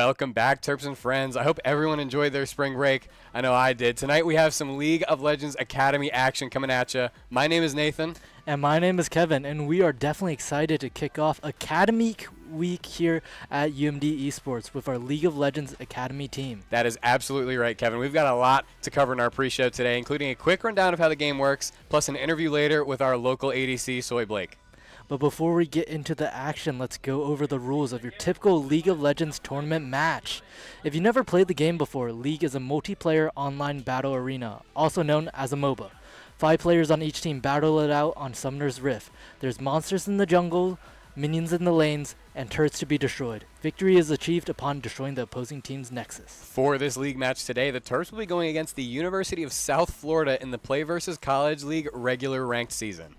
Welcome back, Terps and friends. I hope everyone enjoyed their spring break. I know I did. Tonight we have some League of Legends Academy action coming at you. My name is Nathan. And my name is Kevin, and we are definitely excited to kick off Academy Week here at UMD Esports with our League of Legends Academy team. That is absolutely right, Kevin. We've got a lot to cover in our pre-show today, including a quick rundown of how the game works, plus an interview later with our local ADC, Soy Blake. But before we get into the action, let's go over the rules of your typical League of Legends tournament match. If you never played the game before, League is a multiplayer online battle arena, also known as a MOBA. 5 players on each team battle it out on Summoner's Rift. There's monsters in the jungle, minions in the lanes, and turrets to be destroyed. Victory is achieved upon destroying the opposing team's nexus. For this league match today, the Terps will be going against the University of South Florida in the Play vs. College League regular ranked season.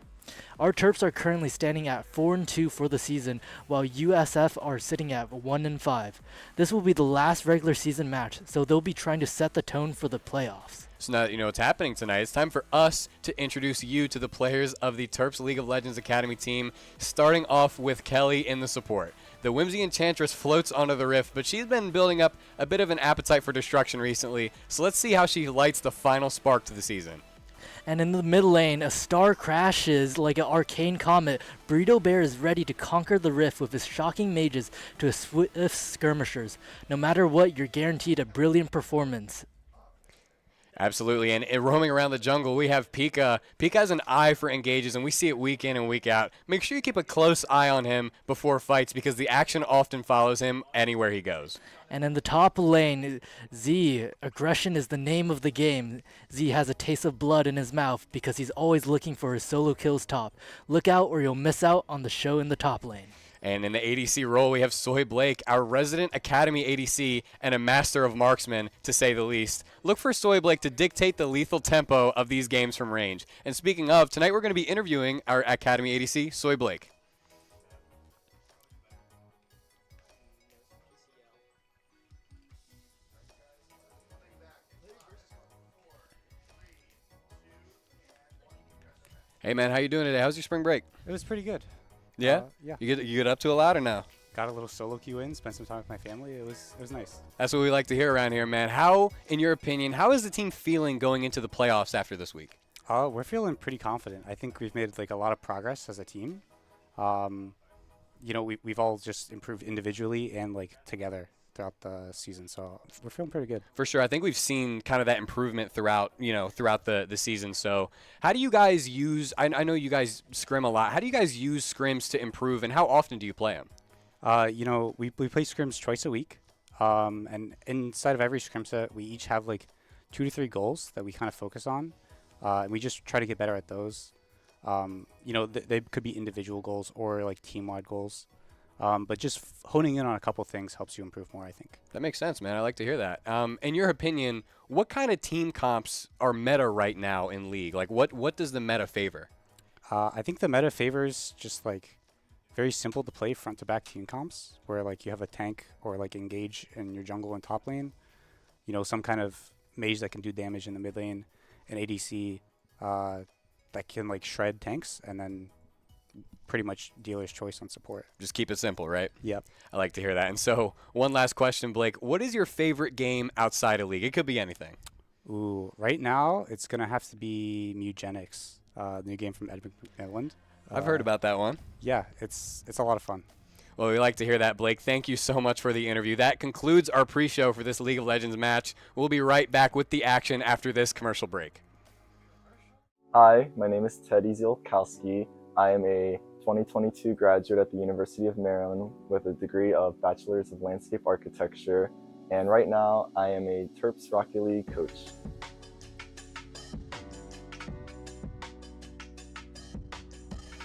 Our Terps are currently standing at 4-2 for the season, while USF are sitting at 1-5. This will be the last regular season match, so they'll be trying to set the tone for the playoffs. So now that you know what's happening tonight, it's time for us to introduce you to the players of the Terps League of Legends Academy team, starting off with Kelly in the support. The Whimsy Enchantress floats onto the Rift, but she's been building up a bit of an appetite for destruction recently, so let's see how she lights the final spark to the season. And in the mid lane, a star crashes like an arcane comet. Burrito Bear is ready to conquer the Rift with his shocking mages to his swift skirmishers. No matter what, you're guaranteed a brilliant performance. Absolutely, and roaming around the jungle, we have Pika. Pika has an eye for engages, and we see it week in and week out. Make sure you keep a close eye on him before fights because the action often follows him anywhere he goes. And in the top lane, Z, aggression is the name of the game. Z has a taste of blood in his mouth because he's always looking for his solo kills top. Look out or you'll miss out on the show in the top lane. And in the ADC role, we have Soy Blake, our resident Academy ADC and a master of marksman, to say the least. Look for Soy Blake to dictate the lethal tempo of these games from range. And speaking of, tonight we're going to be interviewing our Academy ADC, Soy Blake. Hey man, how you doing today? How's your spring break? It was pretty good. Yeah? Yeah. You get up to a lot or no? Got a little solo queue in, spent some time with my family. It was nice. That's what we like to hear around here, man. How, in your opinion, how is the team feeling going into the playoffs after this week? We're feeling pretty confident. I think we've made like a lot of progress as a team. You know, we've all just improved individually and like together throughout the season, so we're feeling pretty good. For sure. I think we've seen kind of that improvement throughout the season. So how do you guys use, I know you guys scrim a lot. How do you guys use scrims to improve, and how often do you play them? You know, we play scrims twice a week, and inside of every scrim set, we each have like 2 to 3 goals that we kind of focus on, and we just try to get better at those. You know, they could be individual goals or like team-wide goals. But just honing in on a couple things helps you improve more, I think. That makes sense, man. I like to hear that. In your opinion, what kind of team comps are meta right now in League? Like, what does the meta favor? I think the meta favors just like very simple to play front-to-back team comps, where like you have a tank or like engage in your jungle and top lane. You know, some kind of mage that can do damage in the mid lane, an ADC that can like shred tanks, and then pretty much dealer's choice on support. Just keep it simple, right? Yep. I like to hear that. And so one last question, Blake. What is your favorite game outside of League? It could be anything. Ooh, right now it's going to have to be Mugenics, new game from Edmund McMillan. I've heard about that one. Yeah, it's a lot of fun. Well, we like to hear that, Blake. Thank you so much for the interview. That concludes our pre-show for this League of Legends match. We'll be right back with the action after this commercial break. Hi, my name is Teddy Zielkowski. I am a 2022 graduate at the University of Maryland with a degree of Bachelor's of Landscape Architecture, and right now I am a Terps Rocket League coach.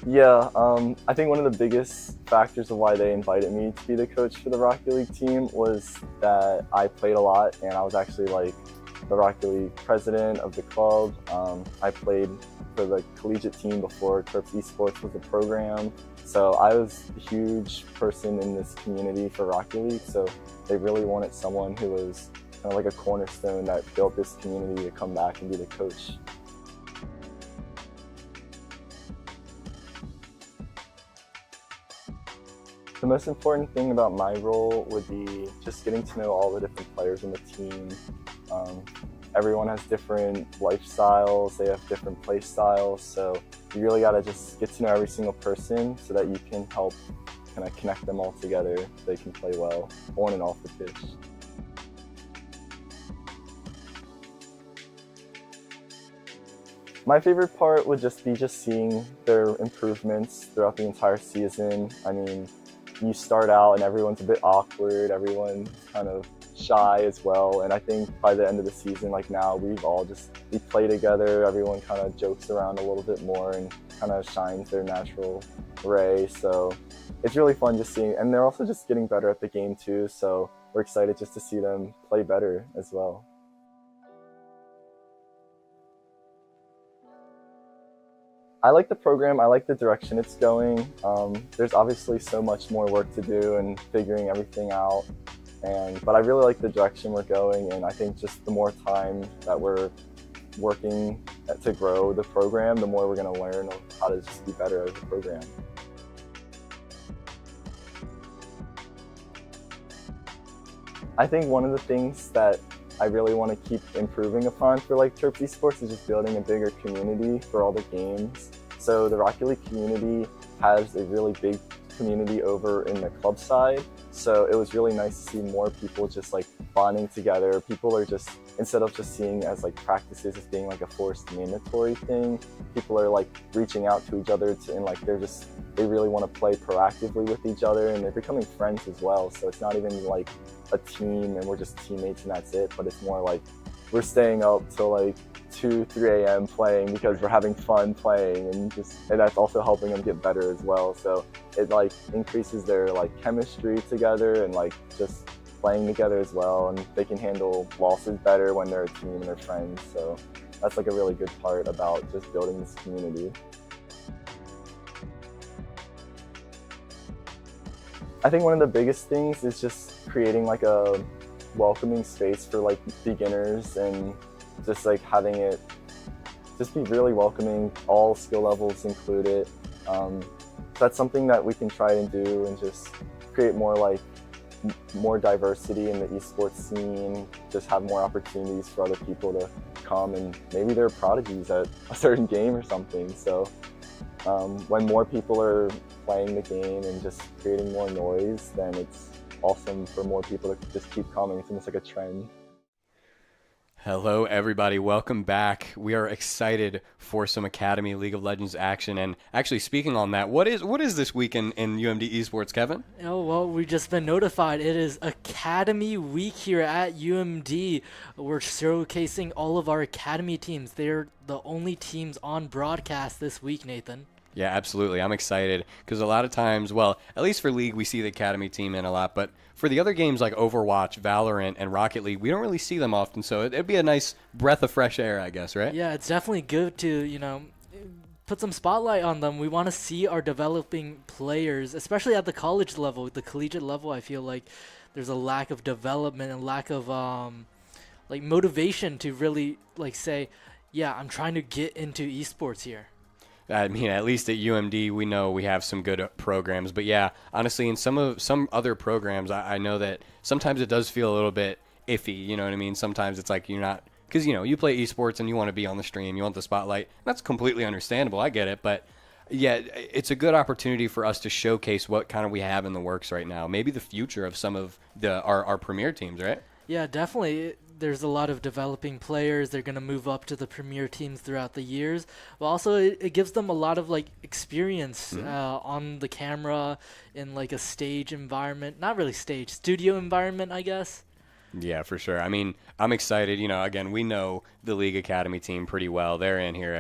Yeah, I think one of the biggest factors of why they invited me to be the coach for the Rocket League team was that I played a lot, and I was actually like the Rocket League president of the club. I played for the collegiate team before Terps Esports was a program. So I was a huge person in this community for Rocket League. So they really wanted someone who was kind of like a cornerstone that built this community to come back and be the coach. The most important thing about my role would be just getting to know all the different players in the team. Everyone has different lifestyles, they have different play styles, so you really got to just get to know every single person so that you can help kind of connect them all together so they can play well on and off the pitch. My favorite part would just be seeing their improvements throughout the entire season. I mean, you start out and everyone's a bit awkward, everyone's kind of shy as well, and I think by the end of the season, like now, we play together, everyone kind of jokes around a little bit more and kind of shines their natural ray, so it's really fun just seeing, and they're also just getting better at the game too, so we're excited just to see them play better as well. I like the program, I like the direction it's going. There's obviously so much more work to do and figuring everything out, but I really like the direction we're going, and I think just the more time that we're working to grow the program, the more we're going to learn how to just be better as a program. I think one of the things that I really want to keep improving upon for like Terps Esports is just building a bigger community for all the games. So the Rocket League community has a really big community over in the club side. So it was really nice to see more people just like bonding together. People are just, instead of just seeing as like practices as being like a forced mandatory thing, people are like reaching out to each other and like they really want to play proactively with each other, and they're becoming friends as well. So it's not even like a team and we're just teammates and that's it, but it's more like we're staying up till like 2, 3 a.m. playing because we're having fun playing, and that's also helping them get better as well. So it like increases their like chemistry together and like just playing together as well, and they can handle losses better when they're a team and they're friends. So that's like a really good part about just building this community. I think one of the biggest things is just creating like a welcoming space for like beginners, and just like having it just be really welcoming, all skill levels included. So that's something that we can try and do, and just create more diversity in the esports scene, just have more opportunities for other people to come, and maybe they're prodigies at a certain game or something. So when more people are playing the game and just creating more noise, then it's awesome for more people to just keep coming. It's almost like a trend. Hello, everybody. Welcome back. We are excited for some Academy League of Legends action. And actually, speaking on that, what is this week in UMD Esports, Kevin? Oh, well, we've just been notified. It is Academy Week here at UMD. We're showcasing all of our Academy teams. They're the only teams on broadcast this week, Nathan. Yeah, absolutely. I'm excited because a lot of times, well, at least for League, we see the Academy team in a lot, but for the other games like Overwatch, Valorant, and Rocket League, we don't really see them often, so it'd be a nice breath of fresh air, I guess, right? Yeah, it's definitely good to, put some spotlight on them. We want to see our developing players, especially at the college level, the collegiate level. I feel like there's a lack of development and lack of motivation to really say, yeah, I'm trying to get into esports here. I mean, at least at UMD, we know we have some good programs. But yeah, honestly, in some other programs, I know that sometimes it does feel a little bit iffy. You know what I mean? Sometimes it's like you're not, because you play esports and you want to be on the stream, you want the spotlight. That's completely understandable. I get it, but yeah, it's a good opportunity for us to showcase what kind of we have in the works right now. Maybe the future of some of our premier teams, right? Yeah, definitely. There's a lot of developing players. They're going to move up to the premier teams throughout the years. But also, it gives them a lot of experience on the camera in a stage environment. Not really stage, studio environment, I guess. Yeah, for sure. I mean, I'm excited. Again, we know the League Academy team pretty well. They're in here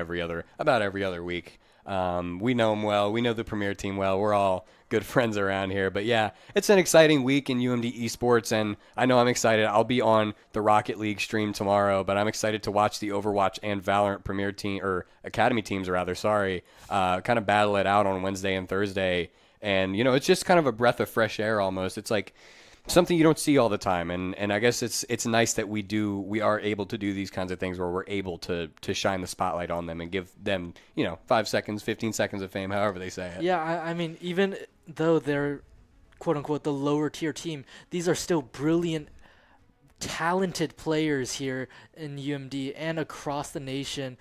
about every other week. We know them well. We know the premier team well. We're all good friends around here. But yeah, it's an exciting week in UMD Esports, and I know I'm excited. I'll be on the Rocket League stream tomorrow, but I'm excited to watch the Overwatch and Valorant premier team, or Academy teams rather, kind of battle it out on Wednesday and Thursday. And, it's just kind of a breath of fresh air almost. It's like something you don't see all the time, and I guess it's nice that we are able to do these kinds of things where we're able to shine the spotlight on them and give them 5 seconds, 15 seconds of fame, however they say it. Yeah, I mean, even though they're quote-unquote the lower tier team, these are still brilliant, talented players here in UMD and across the nation.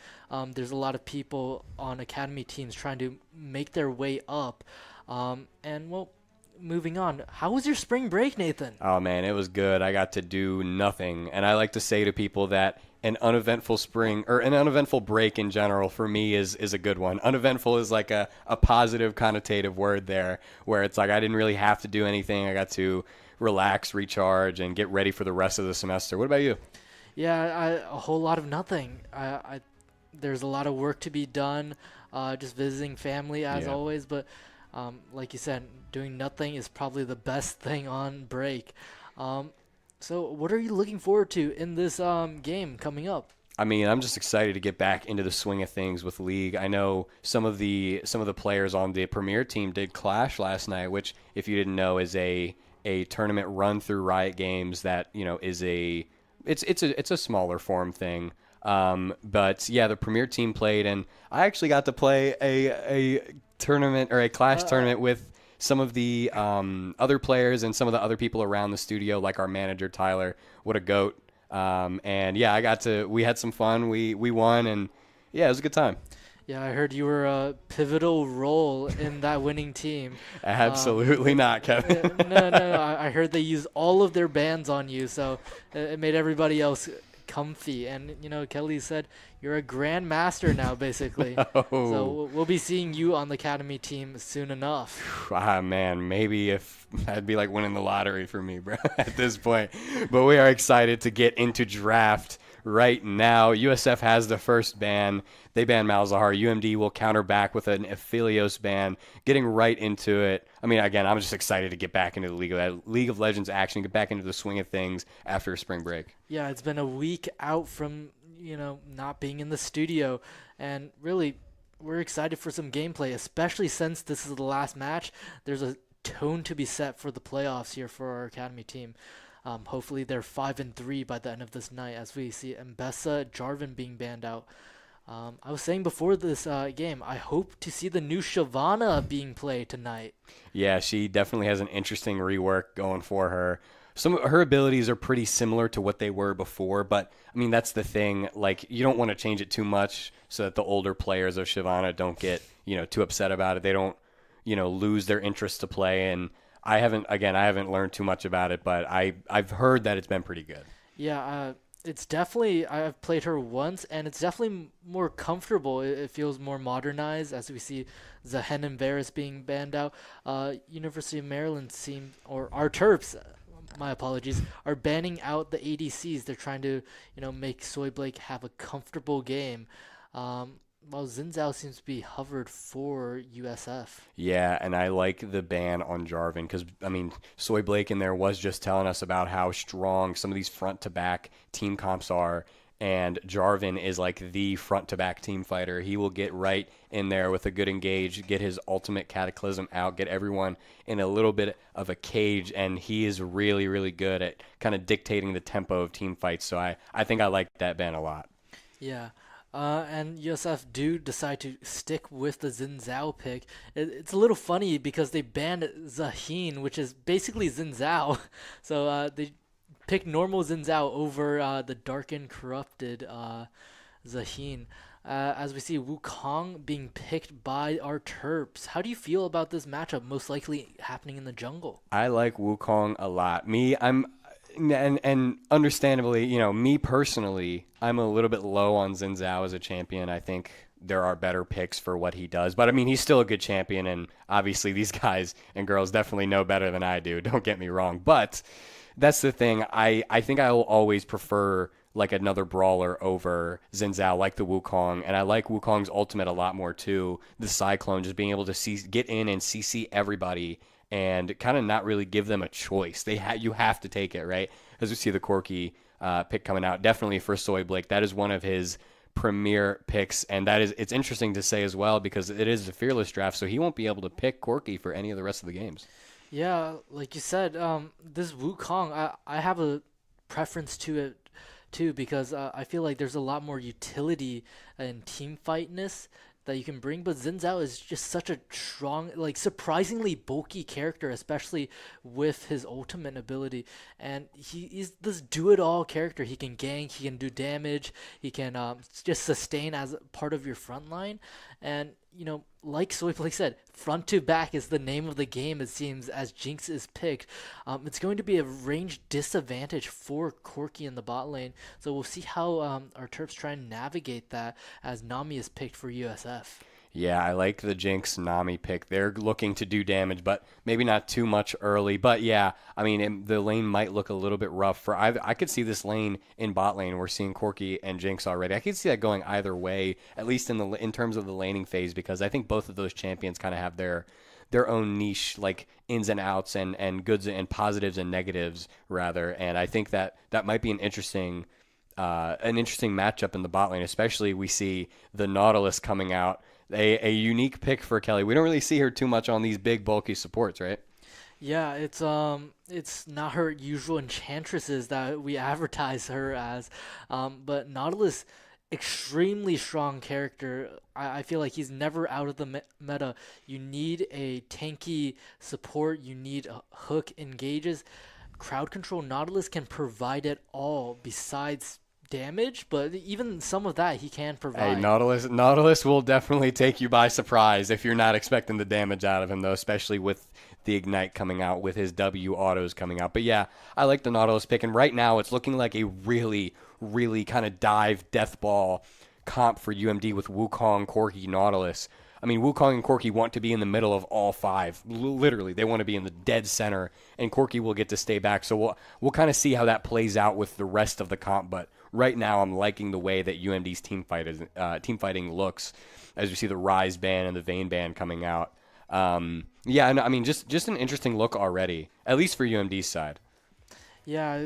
There's a lot of people on academy teams trying to make their way up. And well, moving on, how was your spring break, Nathan? Oh man, it was good. I got to do nothing, and I like to say to people that an uneventful spring or an uneventful break in general for me is a good one. Uneventful is like a positive connotative word there, where it's like I didn't really have to do anything. I got to relax, recharge, and get ready for the rest of the semester. What about you? Yeah, a whole lot of nothing. There's a lot of work to be done, just visiting family as always, but like you said, doing nothing is probably the best thing on break. So what are you looking forward to in this game coming up? I mean, I'm just excited to get back into the swing of things with League. I know some of the players on the Premier team did Clash last night, which, if you didn't know, is a tournament run through Riot Games that, you know, is it's a smaller form thing. But yeah, the Premier team played, and I actually got to play a tournament or a Clash tournament with some of the other players and some of the other people around the studio, like our manager Tyler. What a goat! And yeah, we had some fun. We won, and yeah, it was a good time. Yeah, I heard you were a pivotal role in that winning team. Absolutely not, Kevin. No. I heard they used all of their bans on you, so it made everybody else comfy. And, you know, Kelly said you're a grandmaster now, basically. Oh. So we'll be seeing you on the academy team soon enough. Ah, man, maybe if that'd be like winning the lottery for me, bro, at this point. But we are excited to get into draft right now. USF has the first ban. They ban Malzahar. UMD will counter back with an Aphelios ban, getting right into it. I mean, again, I'm just excited to get back into the League of Legends action, get back into the swing of things after a spring break. Yeah, it's been a week out from, you know, not being in the studio, and really we're excited for some gameplay, especially since this is the last match. There's a tone to be set for the playoffs here for our academy team. Hopefully they're 5-3 by the end of this night, as we see Mbessa Jarvan being banned out. I was saying before this game, I hope to see the new Shyvana being played tonight. Yeah, she definitely has an interesting rework going for her. Some of her abilities are pretty similar to what they were before, but I mean, that's the thing. Like, you don't want to change it too much so that the older players of Shyvana don't get, you know, too upset about it. They don't, you know, lose their interest to play. And I haven't learned too much about it, but I've heard that it's been pretty good. Yeah, it's definitely, I've played her once, and it's definitely more comfortable. It feels more modernized, as we see Zahen and Varus being banned out. University of Maryland or our Terps, my apologies, are banning out the ADCs. They're trying to, you know, make Soy Blake have a comfortable game. Well, Xin Zhao seems to be hovered for USF. Yeah, and I like the ban on Jarvan because, I mean, Soy Blake in there was just telling us about how strong some of these front-to-back team comps are, and Jarvan is like the front-to-back team fighter. He will get right in there with a good engage, get his ultimate Cataclysm out, get everyone in a little bit of a cage, and he is really, really good at kind of dictating the tempo of team fights. So I think I like that ban a lot. Yeah. And USF do decide to stick with the Xin Zhao pick. It's a little funny because they banned Zahin, which is basically Xin Zhao. So they picked normal Xin Zhao over the darkened, corrupted Zahin. As we see Wukong being picked by our Terps. How do you feel about this matchup most likely happening in the jungle? I like Wukong a lot. And understandably, you know, me personally, I'm a little bit low on Xin Zhao as a champion. I think there are better picks for what he does. But, I mean, he's still a good champion, and obviously these guys and girls definitely know better than I do. Don't get me wrong. But that's the thing. I think I will always prefer, like, another brawler over Xin Zhao, like the Wukong. And I like Wukong's ultimate a lot more, too. The Cyclone, just being able to get in and CC everybody and kind of not really give them a choice. You have to take it, right? As we see the Corki pick coming out, definitely for Soy Blake. That is one of his premier picks, and it's interesting to say as well because it is a fearless draft, so he won't be able to pick Corki for any of the rest of the games. Yeah, like you said, this Wukong, I have a preference to it too because I feel like there's a lot more utility and team fightness that you can bring, but Xin Zhao is just such a strong, like surprisingly bulky character, especially with his ultimate ability. And he's this do-it-all character. He can gank, he can do damage, he can just sustain as part of your front line. And like Soyplay said, front to back is the name of the game, it seems, as Jinx is picked. It's going to be a range disadvantage for Corki in the bot lane. So we'll see how our Terps try and navigate that as Nami is picked for USF. Yeah, I like the Jinx Nami pick. They're looking to do damage, but maybe not too much early. But yeah, I mean, the lane might look a little bit rough for either. I could see this lane in bot lane. We're seeing Corki and Jinx already. I could see that going either way, at least in terms of the laning phase, because I think both of those champions kind of have their own niche, like ins and outs and goods and positives and negatives rather. And I think that might be an interesting matchup in the bot lane. Especially we see the Nautilus coming out. A unique pick for Kelly. We don't really see her too much on these big bulky supports, right? Yeah, it's not her usual enchantresses that we advertise her as, but Nautilus, extremely strong character. I feel like he's never out of the meta. You need a tanky support. You need a hook engages. Crowd control, Nautilus can provide it all besides damage, but even some of that he can provide. Hey, Nautilus will definitely take you by surprise if you're not expecting the damage out of him, though, especially with the Ignite coming out, with his W autos coming out. But yeah, I like the Nautilus pick, and right now it's looking like a really, really kind of dive death ball comp for UMD with Wukong, Corki, Nautilus. I mean, Wukong and Corki want to be in the middle of all five. Literally, they want to be in the dead center, and Corki will get to stay back. So we'll kind of see how that plays out with the rest of the comp. But right now, I'm liking the way that UMD's team fighting looks, as we see the Rise ban and the Vayne ban coming out. Yeah, and I mean, just an interesting look already, at least for UMD's side. Yeah,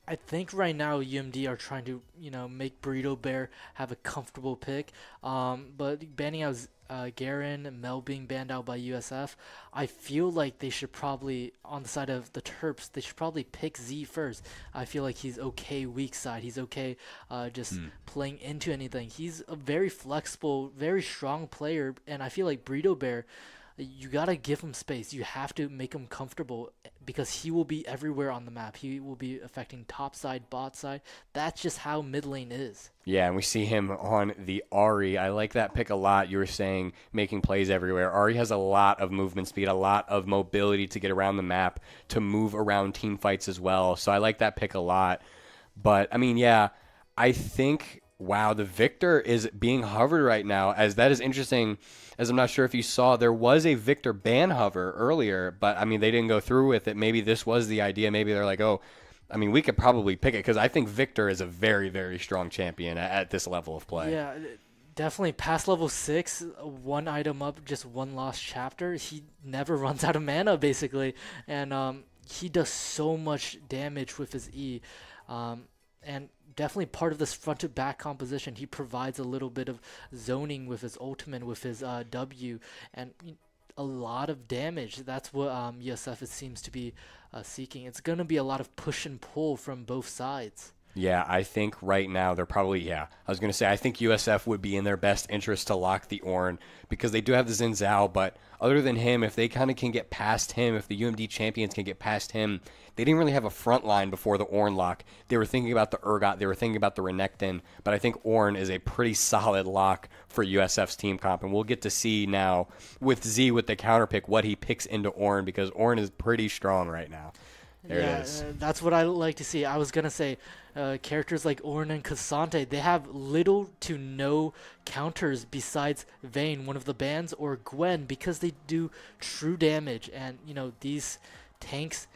I think right now UMD are trying to, make Burrito Bear have a comfortable pick. But banning out Garen, Mel being banned out by USF, I feel like they should probably, on the side of the Terps, they should probably pick Z first. I feel like he's okay weak side. He's okay playing into anything. He's a very flexible, very strong player, and I feel like Burrito Bear, you gotta give him space. You have to make him comfortable because he will be everywhere on the map. He will be affecting top side, bot side. That's just how mid lane is. Yeah, and we see him on the Ahri. I like that pick a lot. You were saying making plays everywhere. Ahri has a lot of movement speed, a lot of mobility to get around the map, to move around team fights as well. So I like that pick a lot. But, I mean, yeah, I think, wow, the Victor is being hovered right now, as that is interesting. As I'm not sure if you saw, there was a Victor ban hover earlier, but I mean, they didn't go through with it. Maybe this was the idea. Maybe they're like, oh, I mean, we could probably pick it, because I think Victor is a very, very strong champion at this level of play. Yeah, definitely past level 6, one item up, just one lost chapter. He never runs out of mana, basically. And he does so much damage with his E. And definitely part of this front to back composition. He provides a little bit of zoning with his ultimate, with his W, and a lot of damage. That's what USF seems to be seeking. It's going to be a lot of push and pull from both sides. Yeah, I think right now they're probably, I was going to say, I think USF would be in their best interest to lock the Ornn, because they do have the Xin Zhao, but other than him, if they kind of can get past him, if the UMD champions can get past him, they didn't really have a front line before the Ornn lock. They were thinking about the Urgot, they were thinking about the Renekton, but I think Ornn is a pretty solid lock for USF's team comp, and we'll get to see now with Z with the counter pick what he picks into Ornn, because Ornn is pretty strong right now. There it is. That's what I like to see. I was going to say, characters like Ornn and Cassante, they have little to no counters besides Vayne, one of the bans, or Gwen, because they do true damage. And, these tanks,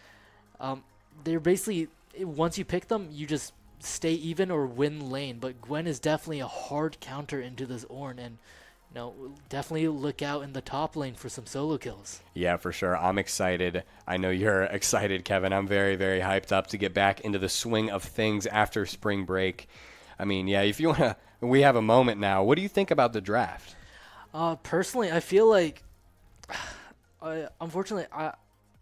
they're basically, once you pick them, you just stay even or win lane. But Gwen is definitely a hard counter into this Ornn, and definitely look out in the top lane for some solo kills. Yeah, for sure. I'm excited. I know you're excited, Kevin. I'm very, very hyped up to get back into the swing of things after spring break. I mean, yeah, if you want to, we have a moment now. What do you think about the draft? Personally, I feel like, unfortunately,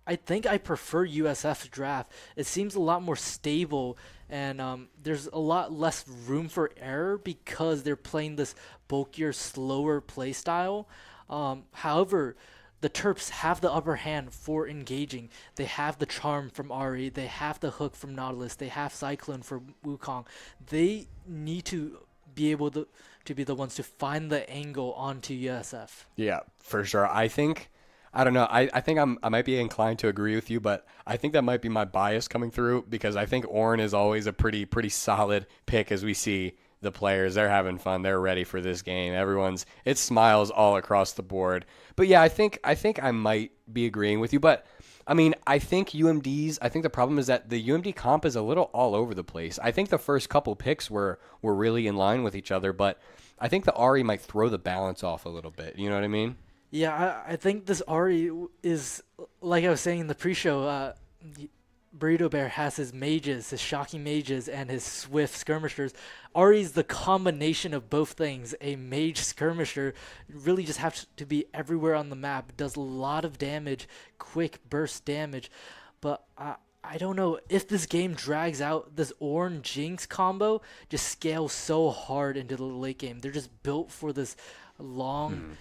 I think I prefer USF's draft. It seems a lot more stable and there's a lot less room for error because they're playing this bulkier, slower play style. However, the Terps have the upper hand for engaging. They have the charm from Ari. They have the hook from Nautilus. They have Cyclone for Wukong. They need to be able to be the ones to find the angle onto USF. Yeah, for sure. I don't know. I think I might be inclined to agree with you, but I think that might be my bias coming through because I think Ornn is always a pretty solid pick as we see the players. They're having fun. They're ready for this game. It smiles all across the board. But yeah, I think I might be agreeing with you. But I mean, I think the problem is that the UMD comp is a little all over the place. I think the first couple picks were really in line with each other, but I think the Ari might throw the balance off a little bit. You know what I mean? Yeah, I think this Ari is, like I was saying in the pre-show, Burrito Bear has his mages, his shocking mages, and his swift skirmishers. Ari's the combination of both things. A mage skirmisher really just has to be everywhere on the map, does a lot of damage, quick burst damage. But I don't know, if this game drags out, this Ornn Jinx combo just scales so hard into the late game. They're just built for this long,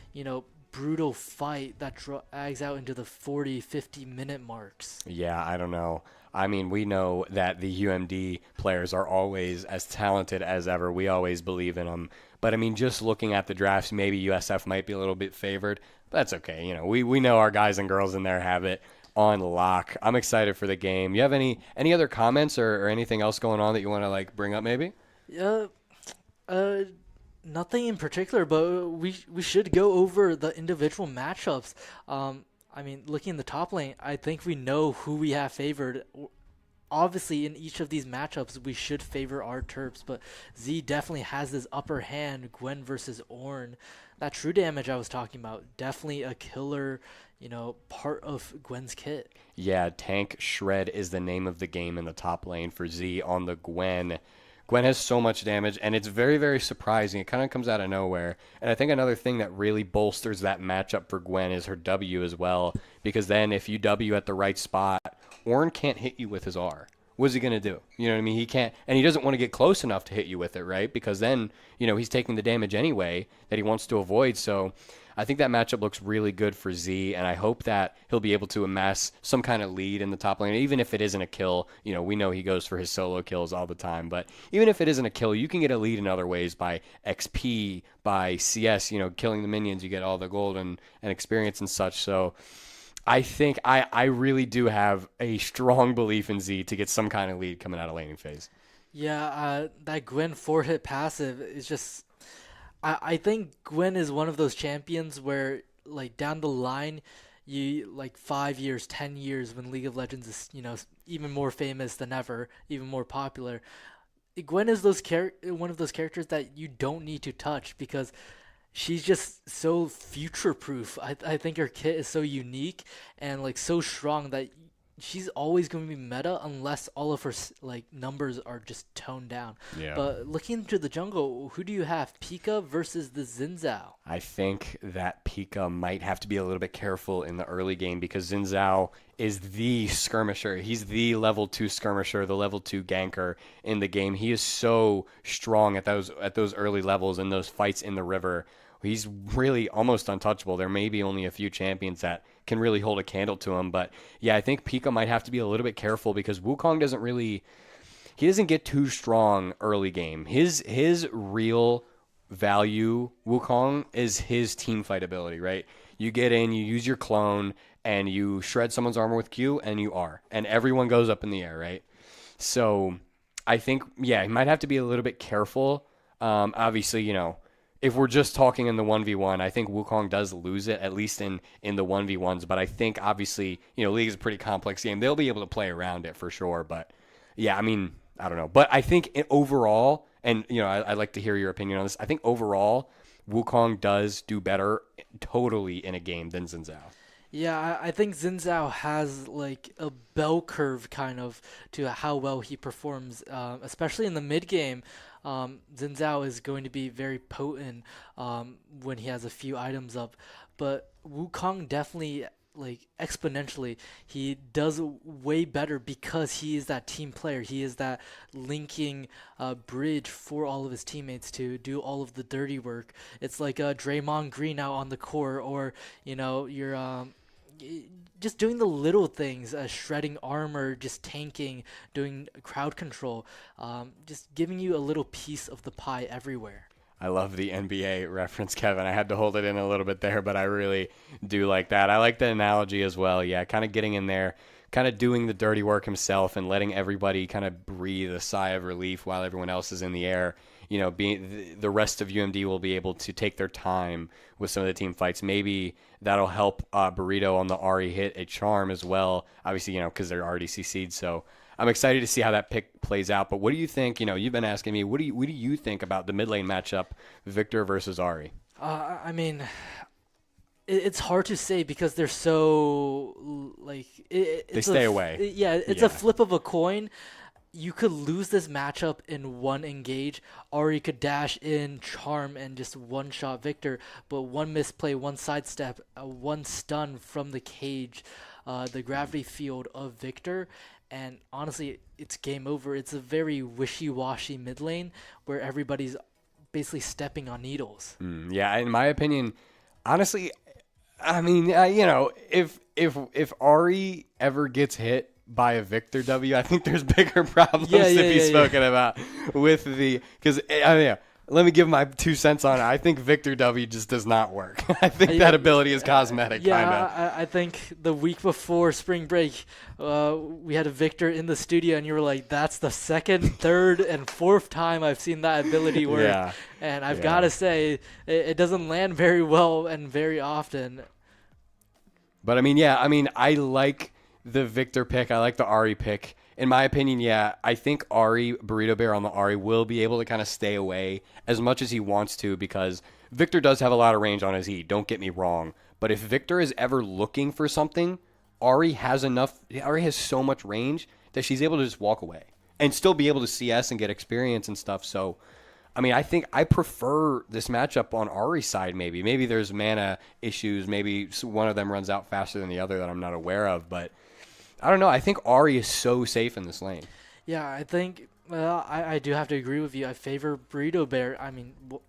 brutal fight that drags out into the 40, 50-minute marks. Yeah, I don't know. I mean, we know that the UMD players are always as talented as ever. We always believe in them. But, I mean, just looking at the drafts, maybe USF might be a little bit favored. But that's okay. We know our guys and girls in there have it on lock. I'm excited for the game. You have any other comments or anything else going on that you want to, bring up maybe? Nothing in particular, but we should go over the individual matchups. I mean, looking in the top lane, I think we know who we have favored. Obviously, in each of these matchups, we should favor our Terps, but Z definitely has this upper hand, Gwen versus Ornn. That true damage I was talking about, definitely a killer, part of Gwen's kit. Yeah, Tank Shred is the name of the game in the top lane for Z on the Gwen. Gwen has so much damage, and it's very, very surprising. It kind of comes out of nowhere. And I think another thing that really bolsters that matchup for Gwen is her W as well, because then if you W at the right spot, Ornn can't hit you with his R. What's he going to do? You know what I mean? He can't, and he doesn't want to get close enough to hit you with it, right? Because then, he's taking the damage anyway that he wants to avoid. So I think that matchup looks really good for Z, and I hope that he'll be able to amass some kind of lead in the top lane, even if it isn't a kill. We know he goes for his solo kills all the time, but even if it isn't a kill, you can get a lead in other ways by XP, by CS, killing the minions, you get all the gold and experience and such. So I think I really do have a strong belief in Z to get some kind of lead coming out of laning phase. Yeah, that Gwen 4-hit passive is just... I think Gwen is one of those champions where, down the line, you 5 years, 10 years, when League of Legends is, even more famous than ever, even more popular. Gwen is one of those characters that you don't need to touch because she's just so future-proof. I think her kit is so unique and so strong that she's always going to be meta unless all of her numbers are just toned down. Yeah. But looking into the jungle, who do you have? Pika versus the Xin Zhao. I think that Pika might have to be a little bit careful in the early game because Xin Zhao is the skirmisher. He's the level 2 skirmisher, the level 2 ganker in the game. He is so strong at those early levels in those fights in the river. He's really almost untouchable. There may be only a few champions that can really hold a candle to him. But yeah, I think Pika might have to be a little bit careful because Wukong doesn't get too strong early game. His real value, Wukong, is his team fight ability, right? You get in, you use your clone, and you shred someone's armor with Q, and you R. And everyone goes up in the air, right? So I think, yeah, he might have to be a little bit careful. Obviously, if we're just talking in the 1v1, I think Wukong does lose it, at least in the 1v1s. But I think, obviously, League is a pretty complex game. They'll be able to play around it for sure. But, yeah, I mean, I don't know. But I think overall, and, I'd like to hear your opinion on this. I think overall, Wukong does do better totally in a game than Xin Zhao. Yeah, I think Xin Zhao has a bell curve kind of to how well he performs, especially in the mid game. Xin Zhao is going to be very potent when he has a few items up, but Wukong definitely like exponentially. He does way better because he is that team player. He is that linking bridge for all of his teammates to do all of the dirty work. It's like Draymond Green out on the court, or you're just doing the little things, shredding armor, just tanking, doing crowd control, just giving you a little piece of the pie everywhere. I love the NBA reference, Kevin. I had to hold it in a little bit there, but I really do like that. I like the analogy as well. Yeah, kind of getting in there, kind of doing the dirty work himself and letting everybody kind of breathe a sigh of relief while everyone else is in the air. Being the rest of UMD will be able to take their time with some of the team fights. Maybe that'll help Burrito on the Ari hit a charm as well. Obviously, because they're already CC'd. So I'm excited to see how that pick plays out. But what do you think? You've been asking me, what do you think about the mid lane matchup, Victor versus Ari? I mean, it's hard to say because they're so they stay away. Yeah, it's a flip of a coin. You could lose this matchup in one engage, or you could dash in, charm, and just one-shot Victor, but one misplay, one sidestep, one stun from the cage, the gravity field of Victor, and honestly, it's game over. It's a very wishy-washy mid lane where everybody's basically stepping on needles. Yeah, in my opinion, honestly, I mean, if Ari ever gets hit by a Victor W, I think there's bigger problems to be spoken about with because let me give my 2 cents on it. I think Victor W just does not work. I think that ability is cosmetic, kind of. I think the week before spring break, we had a Victor in the studio, and you were like, that's the second, third, and fourth time I've seen that ability work. Yeah. And I've got to say, it doesn't land very well and very often. But, I like the Victor pick. I like the Ari pick. In my opinion, I think Burrito Bear on the Ari will be able to kind of stay away as much as he wants to, because Victor does have a lot of range on his E, don't get me wrong. But if Victor is ever looking for something, Ari has so much range that she's able to just walk away and still be able to CS and get experience and stuff. So, I think I prefer this matchup on Ari's side maybe. Maybe there's mana issues. Maybe one of them runs out faster than the other that I'm not aware of, but I don't know. I think Ari is so safe in this lane. Yeah, I think, I do have to agree with you. I favor Burrito Bear.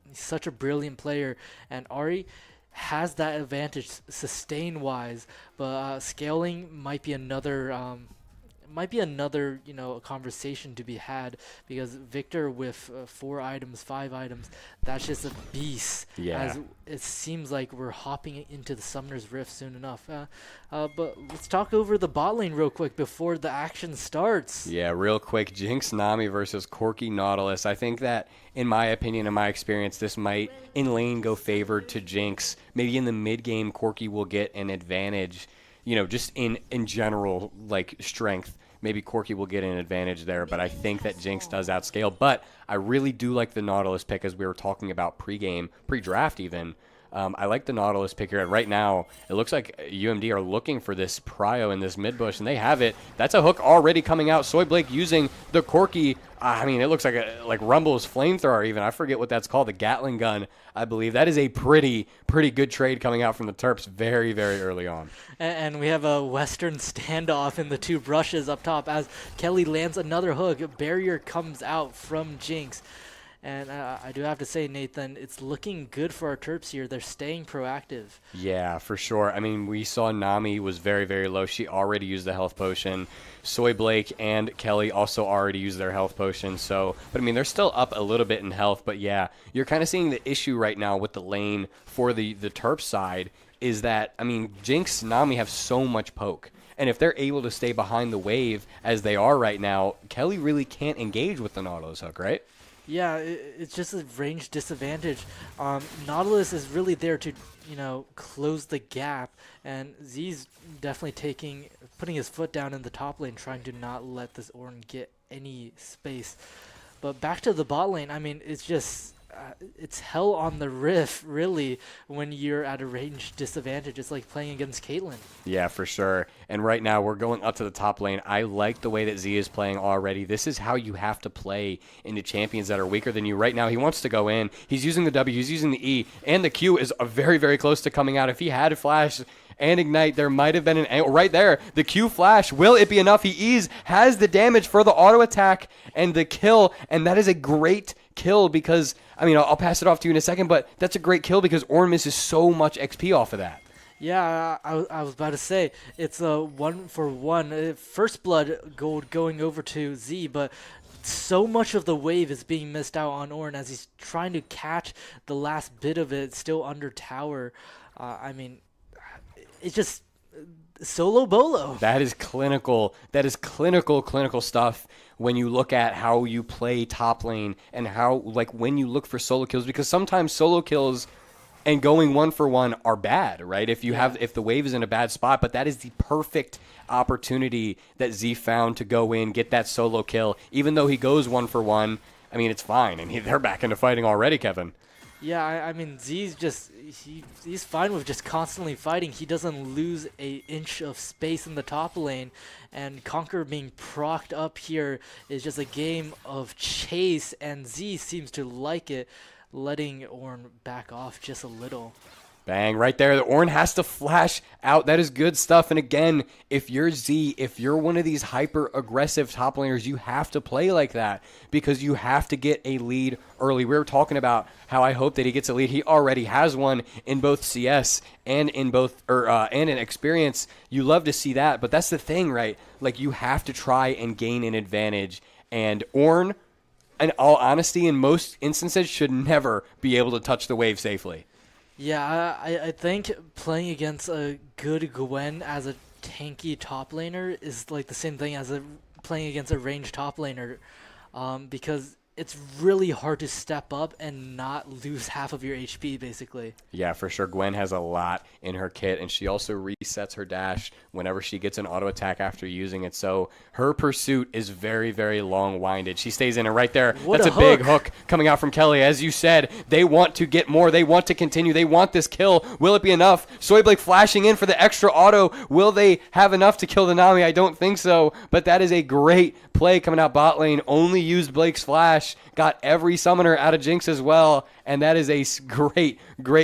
He's such a brilliant player, and Ari has that advantage sustain-wise, but scaling might be another conversation to be had, because Victor with 4 items, 5 items, that's just a beast. Yeah. As it seems like we're hopping into the Summoner's Rift soon enough. But let's talk over the bot lane real quick before the action starts. Yeah, real quick. Jinx Nami versus Corki Nautilus. I think that, in my opinion, in my experience, this might in lane go favored to Jinx. Maybe in the mid game, Corki will get an advantage. Just in general, like strength. Maybe Corki will get an advantage there, but I think that Jinx does outscale. But I really do like the Nautilus pick, as we were talking about pre-game, pre-draft even. I like the Nautilus pick here. And right now, it looks like UMD are looking for this prio in this mid bush, and they have it. That's a hook already coming out. Soy Blake using the Corki. It looks like Rumble's flamethrower even. I forget what that's called, the Gatling gun, I believe. That is a pretty good trade coming out from the Terps very, very early on. And we have a Western standoff in the 2 brushes up top as Kelly lands another hook. Barrier comes out from Jinx. And I do have to say, Nathan, it's looking good for our Terps here. They're staying proactive. Yeah, for sure. We saw Nami was very, very low. She already used the health potion. Soy Blake and Kelly also already used their health potion. So, but they're still up a little bit in health. But yeah, you're kind of seeing the issue right now with the lane for the Terps side is that, Jinx, Nami have so much poke. And if they're able to stay behind the wave as they are right now, Kelly really can't engage with the Nautilus hook, right? Yeah, it's just a range disadvantage. Nautilus is really there to, close the gap, and Z's definitely putting his foot down in the top lane, trying to not let this Ornn get any space. But back to the bot lane, it's just it's hell on the riff, really, when you're at a range disadvantage. It's like playing against Caitlyn. Yeah, for sure. And right now, we're going up to the top lane. I like the way that Z is playing already. This is how you have to play into champions that are weaker than you. Right now, he wants to go in. He's using the W, he's using the E, and the Q is very, very close to coming out. If he had a flash and Ignite. There might have been an angle right there. The Q flash. Will it be enough? He has the damage for the auto attack and the kill, and that is a great kill because, I mean, I'll pass it off to you in a second, but that's a great kill because Ornn misses so much XP off of that. Yeah, I was about to say, it's a 1-for-1. First blood gold going over to Z, but so much of the wave is being missed out on Ornn as he's trying to catch the last bit of it still under tower. I mean, it's just solo bolo. That is clinical. That is clinical stuff when you look at how you play top lane and how, like, when you look for solo kills, because sometimes solo kills and going 1-for-1 are bad, right? If the wave is in a bad spot, but that is the perfect opportunity that Z found to go in, get that solo kill. Even though he goes 1-for-1, I mean, it's fine, and they're back into fighting already, Kevin. Yeah, I mean, Z's just, he's fine with just constantly fighting. He doesn't lose an inch of space in the top lane, and Conquer being procced up here is just a game of chase, and Z seems to like it, letting Ornn back off just a little. Bang, right there. The Ornn has to flash out. That is good stuff. And again, if you're Z, if you're one of these hyper-aggressive top laners, you have to play like that because you have to get a lead early. We were talking about how I hope that he gets a lead. He already has one in both CS and in experience. You love to see that, but that's the thing, right? Like, you have to try and gain an advantage. And Ornn, in all honesty, in most instances, should never be able to touch the wave safely. Yeah, I think playing against a good Gwen as a tanky top laner is like the same thing as playing against a ranged top laner, because it's really hard to step up and not lose half of your HP, basically. Yeah, for sure. Gwen has a lot in her kit, and she also resets her dash whenever she gets an auto attack after using it. So her pursuit is very, very long-winded. She stays in it right there. That's a big hook coming out from Kelly. As you said, they want to get more. They want to continue. They want this kill. Will it be enough? Soyblake flashing in for the extra auto. Will they have enough to kill the Nami? I don't think so, but that is a great play coming out bot lane. Only used Blake's flash. Got every summoner out of Jinx as well, and that is a great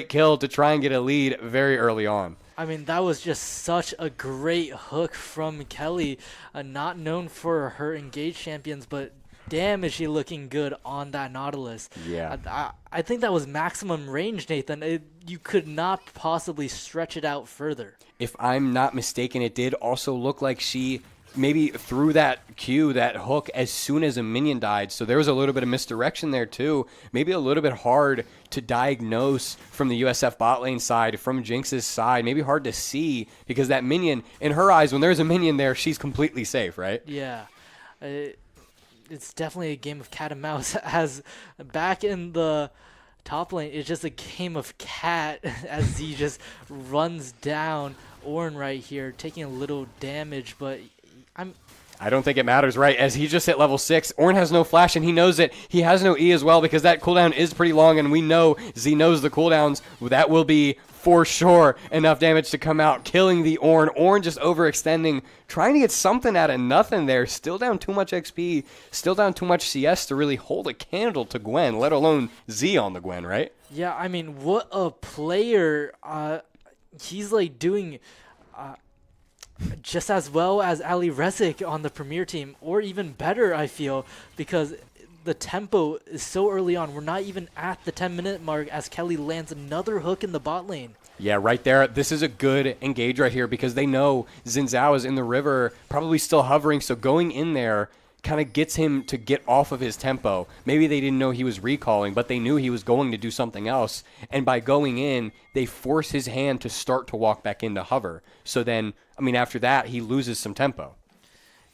kill to try and get a lead very early on. I mean, that was just such a great hook from Kelly, not known for her engaged champions, but damn is she looking good on that Nautilus. Yeah. I think that was maximum range, Nathan. You could not possibly stretch it out further. If I'm not mistaken, it did also look like she maybe threw that Q, that hook, as soon as a minion died. So there was a little bit of misdirection there too. Maybe a little bit hard to diagnose from the USF bot lane side, from Jinx's side. Maybe hard to see because that minion, in her eyes, when there's a minion there, she's completely safe, right? Yeah. It's definitely a game of cat and mouse. As back in the top lane, it's just a game of cat as Z just runs down Ornn right here, taking a little damage, but I don't think it matters, right? As he just hit level 6, Ornn has no flash, and he knows it. He has no E as well because that cooldown is pretty long, and we know Z knows the cooldowns. That will be, for sure, enough damage to come out, killing the Ornn. Ornn just overextending, trying to get something out of nothing there. Still down too much XP, still down too much CS to really hold a candle to Gwen, let alone Z on the Gwen, right? Yeah, I mean, what a player. He's like doing just as well as Ali Rezik on the Premier team, or even better, I feel, because the tempo is so early on. We're not even at the 10-minute mark as Kelly lands another hook in the bot lane. Yeah, right there. This is a good engage right here because they know Xin Zhao is in the river, probably still hovering, so going in there kind of gets him to get off of his tempo. Maybe they didn't know he was recalling, but they knew he was going to do something else. And by going in, they force his hand to start to walk back into hover. So then, I mean, after that, he loses some tempo.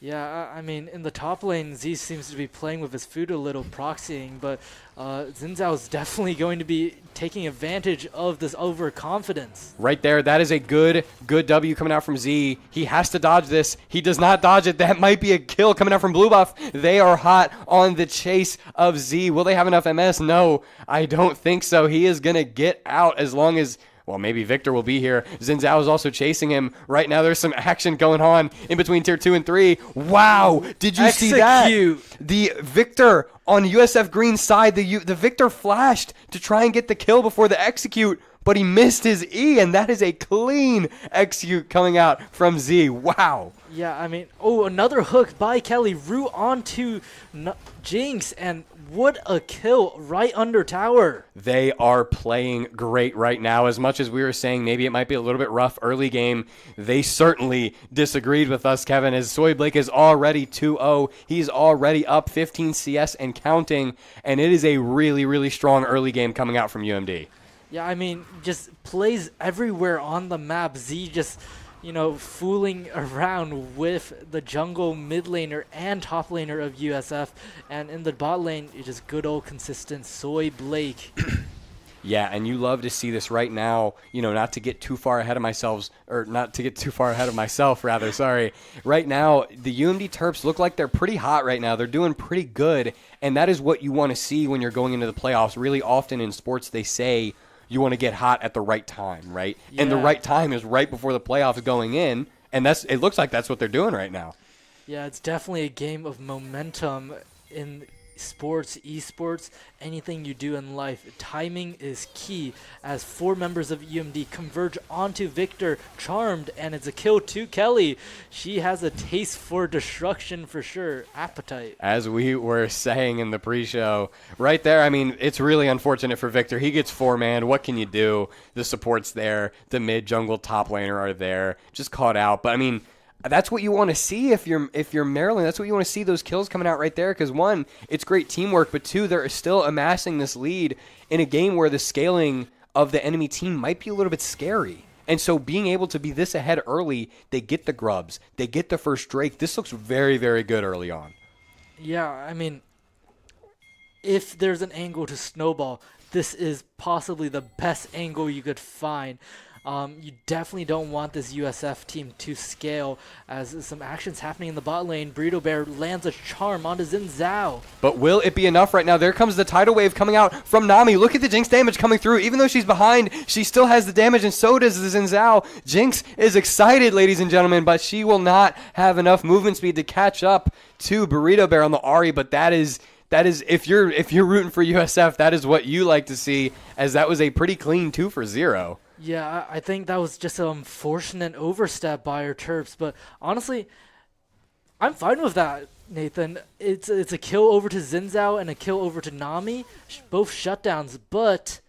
Yeah, I mean, in the top lane, Z seems to be playing with his food a little, proxying, but Xin Zhao is definitely going to be taking advantage of this overconfidence. Right there, that is a good W coming out from Z. He has to dodge this. He does not dodge it. That might be a kill coming out from Blue Buff. They are hot on the chase of Z. Will they have enough MS? No, I don't think so. He is going to get out as long as... Well, maybe Victor will be here. Xin Zhao is also chasing him. Right now, there's some action going on in between Tier 2 and 3. Wow! Did you see that? The Victor on USF Green's side, the Victor flashed to try and get the kill before the execute. but he missed his E, and that is a clean execute coming out from Z. Wow. Yeah, I mean, another hook by Kelly. Root onto Jinx, and what a kill right under tower. They are playing great right now. As much as we were saying maybe it might be a little bit rough early game, they certainly disagreed with us, Kevin, as Soy Blake is already 2-0. He's already up 15 CS and counting, and it is a really, really strong early game coming out from UMD. Yeah, I mean, just plays everywhere on the map. Z just, fooling around with the jungle mid laner and top laner of USF. And in the bot lane, it's just good old consistent Soy Blake. Yeah, and you love to see this right now, not to get too far ahead of myself, rather, sorry. Right now, the UMD Terps look like they're pretty hot right now. They're doing pretty good, and that is what you want to see when you're going into the playoffs. Really often in sports, they say you want to get hot at the right time, right? Yeah. And the right time is right before the playoffs going in, and it looks like that's what they're doing right now. Yeah, it's definitely a game of momentum in sports, esports, anything you do in life. Timing is key as 4 members of UMD converge onto Victor, charmed, and it's a kill to Kelly. She has a taste for destruction for sure, appetite. As we were saying in the pre-show, right there, I mean, it's really unfortunate for Victor. He gets 4-man. What can you do? The support's there. The mid, jungle, top laner are there. Just caught out. But, I mean, that's what you want to see if you're Maryland. That's what you want to see, those kills coming out right there, because 1, it's great teamwork, but 2, they're still amassing this lead in a game where the scaling of the enemy team might be a little bit scary. And so being able to be this ahead early, they get the grubs, they get the first Drake. This looks very, very good early on. Yeah, I mean, if there's an angle to snowball, this is possibly the best angle you could find. You definitely don't want this USF team to scale as some actions happening in the bot lane. Burrito Bear lands a charm onto Xin Zhao. But will it be enough right now? There comes the tidal wave coming out from Nami. Look at the Jinx damage coming through. Even though she's behind, she still has the damage, and so does the Xin Zhao. Jinx is excited, ladies and gentlemen, but she will not have enough movement speed to catch up to Burrito Bear on the Ahri, but that is if you're rooting for USF, that is what you like to see, as that was a pretty clean 2-for-0. Yeah, I think that was just an unfortunate overstep by our Terps, but honestly, I'm fine with that, Nathan. It's a kill over to Xin Zhao and a kill over to Nami, both shutdowns, but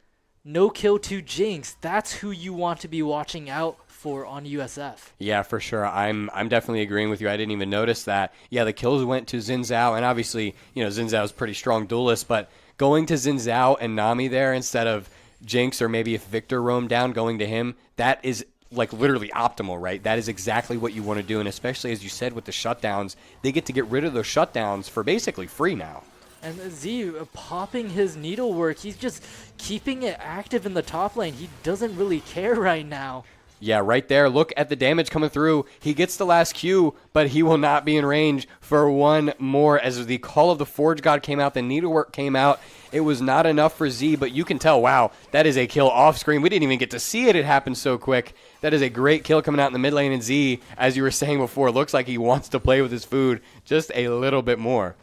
no kill to Jinx. That's who you want to be watching out for on USF. Yeah, for sure. I'm definitely agreeing with you. I didn't even notice that. Yeah, the kills went to Xin Zhao, and obviously, Xin Zhao's pretty strong duelist, but going to Xin Zhao and Nami there instead of Jinx, or maybe if Victor roamed down, going to him, that is like literally optimal, right? That is exactly what you want to do, and especially as you said with the shutdowns, they get to get rid of those shutdowns for basically free now. And Z popping his needlework, he's just keeping it active in the top lane. He doesn't really care right now. Yeah, right there. Look at the damage coming through. He gets the last Q, but he will not be in range for one more. As the Call of the Forge God came out, the needlework came out. It was not enough for Z, but you can tell, wow, that is a kill off screen. We didn't even get to see it. It happened so quick. That is a great kill coming out in the mid lane, and Z, as you were saying before, looks like he wants to play with his food just a little bit more.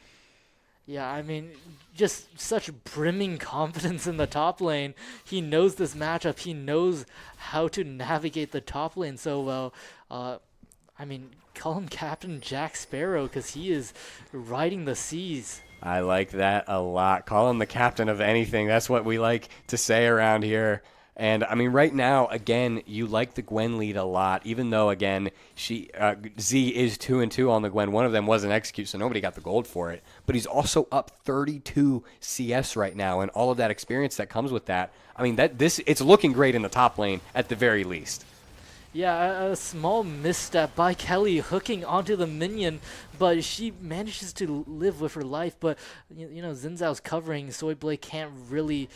Yeah, I mean, just such brimming confidence in the top lane. He knows this matchup. He knows how to navigate the top lane so well. I mean, call him Captain Jack Sparrow because he is riding the seas. I like that a lot. Call him the captain of anything. That's what we like to say around here. And, I mean, right now, again, you like the Gwen lead a lot, even though, again, Z is 2-2 on the Gwen. One of them was an execute, so nobody got the gold for it. But he's also up 32 CS right now, and all of that experience that comes with that. I mean, it's looking great in the top lane at the very least. Yeah, a small misstep by Kelly hooking onto the minion, but she manages to live with her life. But, Xin Zhao's covering. Soy Blake can't really,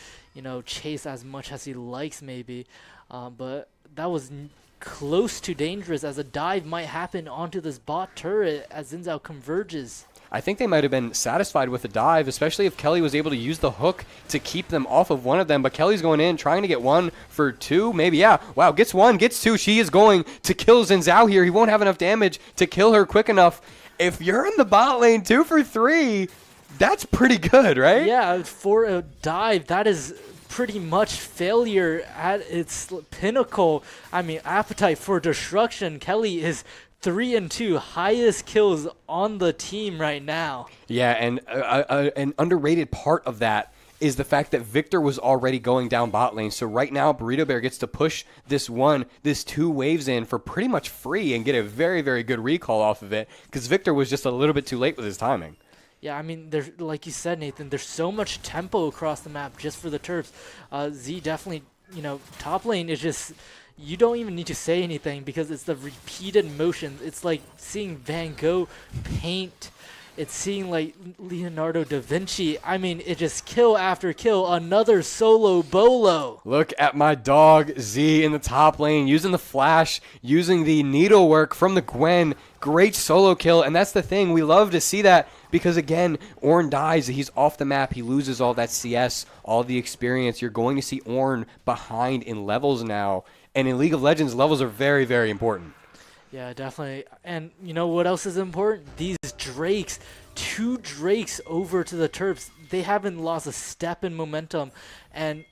chase as much as he likes maybe. But that was close to dangerous as a dive might happen onto this bot turret as Xin Zhao converges. I think they might have been satisfied with the dive, especially if Kelly was able to use the hook to keep them off of one of them. But Kelly's going in, trying to get 1 for 2, maybe. Yeah, wow, gets 1, gets 2. She is going to kill Xin Zhao here. He won't have enough damage to kill her quick enough. If you're in the bot lane 2 for 3, that's pretty good, right? Yeah, for a dive, that is pretty much failure at its pinnacle. I mean, appetite for destruction. Kelly is 3-2, highest kills on the team right now. Yeah, and an underrated part of that is the fact that Victor was already going down bot lane. So right now, Burrito Bear gets to push this 2 waves in for pretty much free and get a very, very good recall off of it because Victor was just a little bit too late with his timing. Yeah, I mean, there's, like you said, Nathan, there's so much tempo across the map just for the Terps. Z definitely, top lane is just, you don't even need to say anything because it's the repeated motions. It's like seeing Van Gogh paint. It's seeing like Leonardo da Vinci. I mean, it just kill after kill, another solo bolo. Look at my dog Z in the top lane, using the flash, using the needlework from the Gwen. Great solo kill, and that's the thing. We love to see that because, again, Ornn dies. He's off the map. He loses all that CS, all the experience. You're going to see Ornn behind in levels now, and in League of Legends, levels are very, very important. Yeah, definitely. And you know what else is important? These Drakes. 2 Drakes over to the Terps. They haven't lost a step in momentum. And,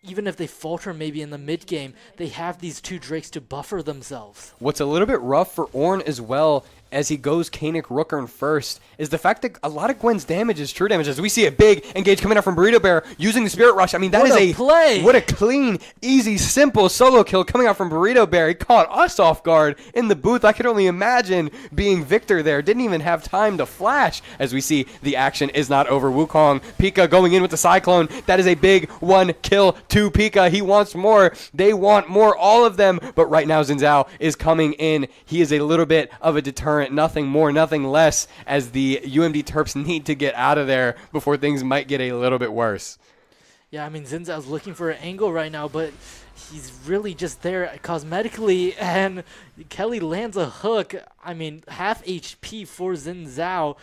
even if they falter maybe in the mid game, they have these 2 Drakes to buffer themselves. What's a little bit rough for Ornn as well as he goes Kanik Rookern first is the fact that a lot of Gwen's damage is true damage. As we see a big engage coming out from Burrito Bear using the Spirit Rush. I mean, that is a play. What a clean, easy, simple solo kill coming out from Burrito Bear. He caught us off guard in the booth. I could only imagine being Victor there. Didn't even have time to flash. As we see, the action is not over. Wukong, Pika going in with the Cyclone. That is a big 1 kill to Pika. He wants more. They want more, all of them. But right now, Xin Zhao is coming in. He is a little bit of a deterrent. Nothing more, nothing less, as the UMD Terps need to get out of there before things might get a little bit worse. Yeah, I mean, Xin Zhao's looking for an angle right now, but he's really just there cosmetically, and Kelly lands a hook. I mean, half HP for Xin Zhao.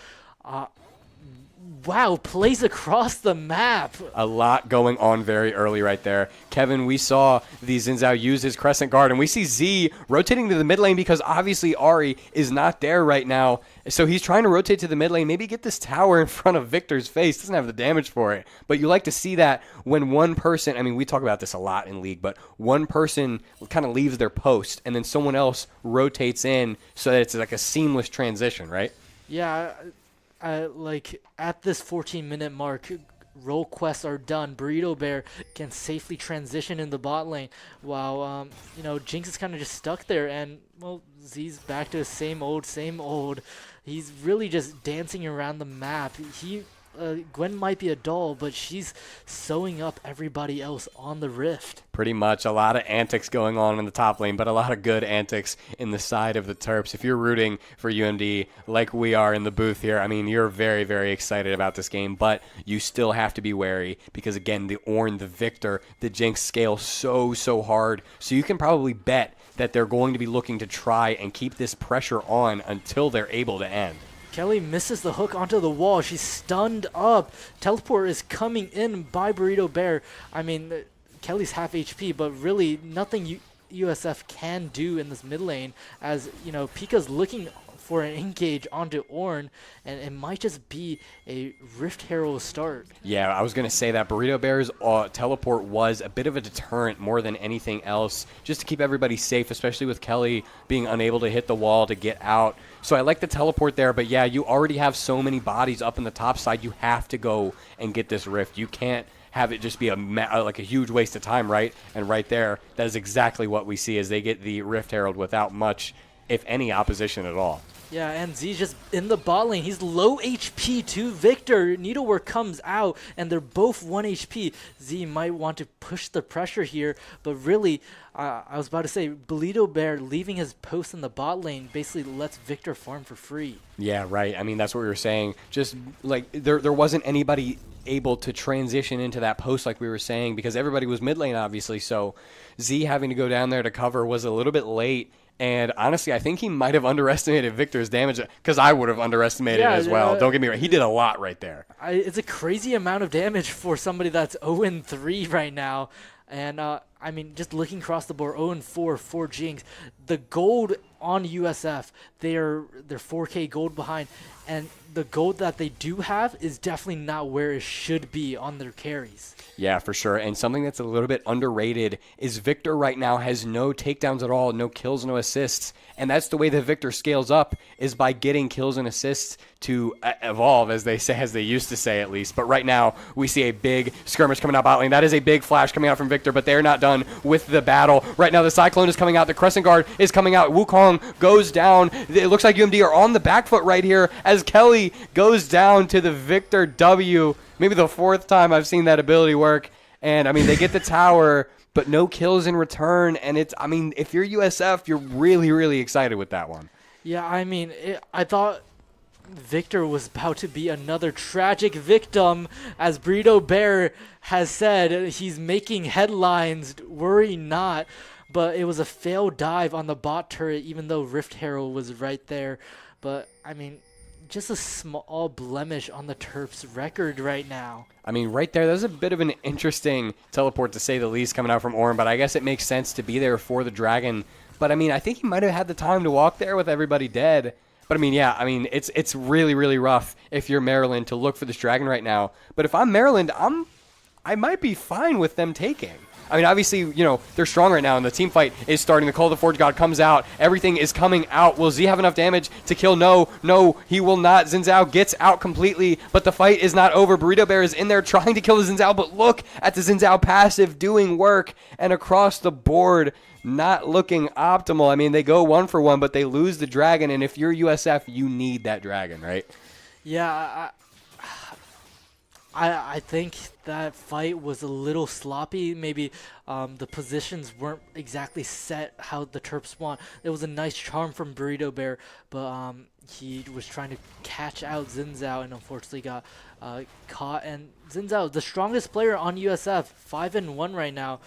Wow, plays across the map. A lot going on very early right there. Kevin, we saw the Xin Zhao use his Crescent Guard, and we see Z rotating to the mid lane because obviously Ahri is not there right now. So he's trying to rotate to the mid lane, maybe get this tower in front of Victor's face. Doesn't have the damage for it. But you like to see that when one person, I mean, we talk about this a lot in League, but one person kind of leaves their post and then someone else rotates in so that it's like a seamless transition, right? Yeah, like at this 14-minute mark, role quests are done. Burrito Bear can safely transition in the bot lane while, Jinx is kind of just stuck there. And, well, Z's back to the same old, same old. He's really just dancing around the map. Gwen might be a doll, but she's sewing up everybody else on the rift. Pretty much. A lot of antics going on in the top lane, but a lot of good antics in the side of the Terps. If you're rooting for UMD like we are in the booth here, I mean, you're very, very excited about this game, but you still have to be wary because, again, the Ornn, the Victor, the Jinx scale so hard. So you can probably bet that they're going to be looking to try and keep this pressure on until they're able to end. Kelly misses the hook onto the wall. She's stunned up. Teleport is coming in by Burrito Bear. I mean, Kelly's half HP, but really nothing USF can do in this mid lane as, Pika's looking for an engage onto Ornn, and it might just be a Rift Herald start. Yeah, I was going to say that Burrito Bear's teleport was a bit of a deterrent more than anything else, just to keep everybody safe, especially with Kelly being unable to hit the wall to get out. So I like the teleport there, but yeah, you already have so many bodies up in the top side. You have to go and get this Rift. You can't have it just be like a huge waste of time, right? And right there, that is exactly what we see as they get the Rift Herald without much, if any, opposition at all. Yeah, and Z's just in the bot lane. He's low HP to Victor. Needlework comes out, and they're both 1 HP. Z might want to push the pressure here, but really, I was about to say, Burrito Bear leaving his post in the bot lane basically lets Victor farm for free. Yeah, right. I mean, that's what we were saying. Just like there wasn't anybody able to transition into that post like we were saying because everybody was mid lane, obviously. So Z having to go down there to cover was a little bit late. And honestly, I think he might have underestimated Victor's damage because I would have underestimated it as well. Don't get me wrong. He did a lot right there. It's a crazy amount of damage for somebody that's 0-3 right now. And, I I mean, just looking across the board, 0-4 for Jinx. The gold on USF, they're 4K gold behind, and the gold that they do have is definitely not where it should be on their carries. Yeah, for sure. And something that's a little bit underrated is Victor right now has no takedowns at all, no kills, no assists. And that's the way that Victor scales up, is by getting kills and assists to evolve, as they say, as they used to say at least. But right now, we see a big skirmish coming out bot lane. That is a big flash coming out from Victor, but they're not done with the battle. Right now, the Cyclone is coming out. The Crescent Guard is coming out. Wukong goes down. It looks like UMD are on the back foot right here as Kelly goes down to the Victor W. Maybe the fourth time I've seen that ability work. And, I mean, they get the tower, but no kills in return. And it's, I mean, if you're USF, you're really, really excited with that one. Yeah, I mean, I thought Victor was about to be another tragic victim. As Burrito Bear has said, he's making headlines, worry not. But it was a failed dive on the bot turret, even though Rift Herald was right there. But, I mean, just a small blemish on the Terps record right now. I mean, right there, that's a bit of an interesting teleport, to say the least, coming out from Ornn, but I guess it makes sense to be there for the Dragon. But, I mean, I think he might have had the time to walk there with everybody dead. But, I mean, yeah, I mean, it's really, really rough if you're Maryland to look for this Dragon right now. But if I'm Maryland, I might be fine with them taking. I mean, obviously, you know, they're strong right now, and the team fight is starting. The Call of the Forge God comes out. Everything is coming out. Will Z have enough damage to kill? No, he will not. Xin Zhao gets out completely, but the fight is not over. Burrito Bear is in there trying to kill the Xin Zhao, but look at the Xin Zhao passive doing work, and across the board, not looking optimal. I mean, they go 1 for 1, but they lose the Dragon, and if you're USF, you need that Dragon, right? Yeah, I think that fight was a little sloppy. Maybe the positions weren't exactly set how the Terps want. It was a nice charm from Burrito Bear, but he was trying to catch out Xin Zhao and unfortunately got caught. And Xin Zhao, the strongest player on USF, 5-1 right now.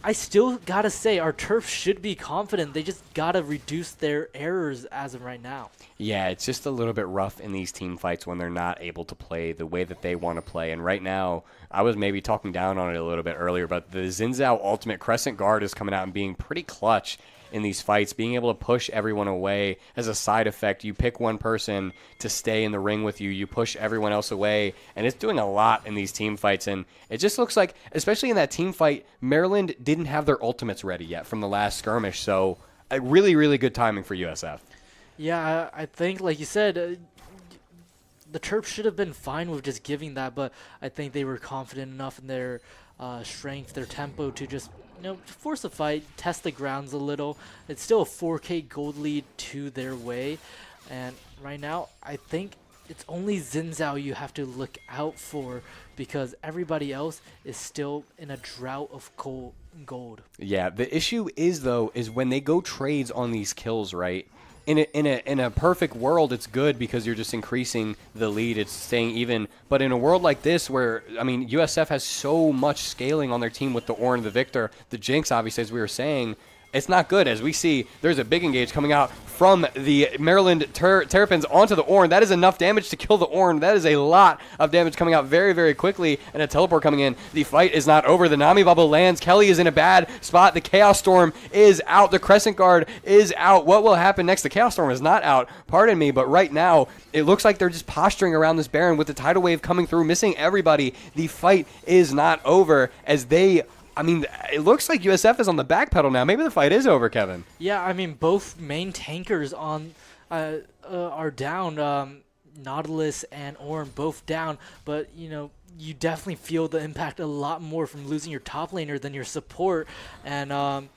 I still gotta say, our Terps should be confident. They just gotta reduce their errors as of right now. Yeah, it's just a little bit rough in these team fights when they're not able to play the way that they want to play. And right now, I was maybe talking down on it a little bit earlier, but the Xin Zhao Ultimate Crescent Guard is coming out and being pretty clutch in these fights, being able to push everyone away. As a side effect, you pick one person to stay in the ring with you, you push everyone else away, and it's doing a lot in these team fights. And it just looks like, especially in that team fight, Maryland didn't have their ultimates ready yet from the last skirmish, so really, really good timing for USF. Yeah, I think, like you said, the Terps should have been fine with just giving that, but I think they were confident enough in their strength, their tempo to just, you know, force a fight, test the grounds a little. It's still a 4K gold lead to their way, and right now I think it's only Xin Zhao you have to look out for, because everybody else is still in a drought of gold. Yeah, the issue is, though, is when they go trades on these kills, right? In a perfect world, it's good because you're just increasing the lead. It's staying even. But in a world like this where, I mean, USF has so much scaling on their team with the Ornn, the Victor, the Jinx, obviously, as we were saying, it's not good. As we see, there's a big engage coming out from the Maryland Terrapins onto the Ornn. That is enough damage to kill the Ornn. That is a lot of damage coming out very, very quickly, and a teleport coming in. The fight is not over. The Nami bubble lands. Kelly is in a bad spot. The Chaos Storm is out. The Crescent Guard is out. What will happen next? The Chaos Storm is not out, pardon me, but right now it looks like they're just posturing around this Baron with the tidal wave coming through, missing everybody. The fight is not over as they... I mean, it looks like USF is on the back pedal now. Maybe the fight is over, Kevin. Yeah, I mean, both main tankers on are down. Nautilus and Ornn both down, but, you know, you definitely feel the impact a lot more from losing your top laner than your support. And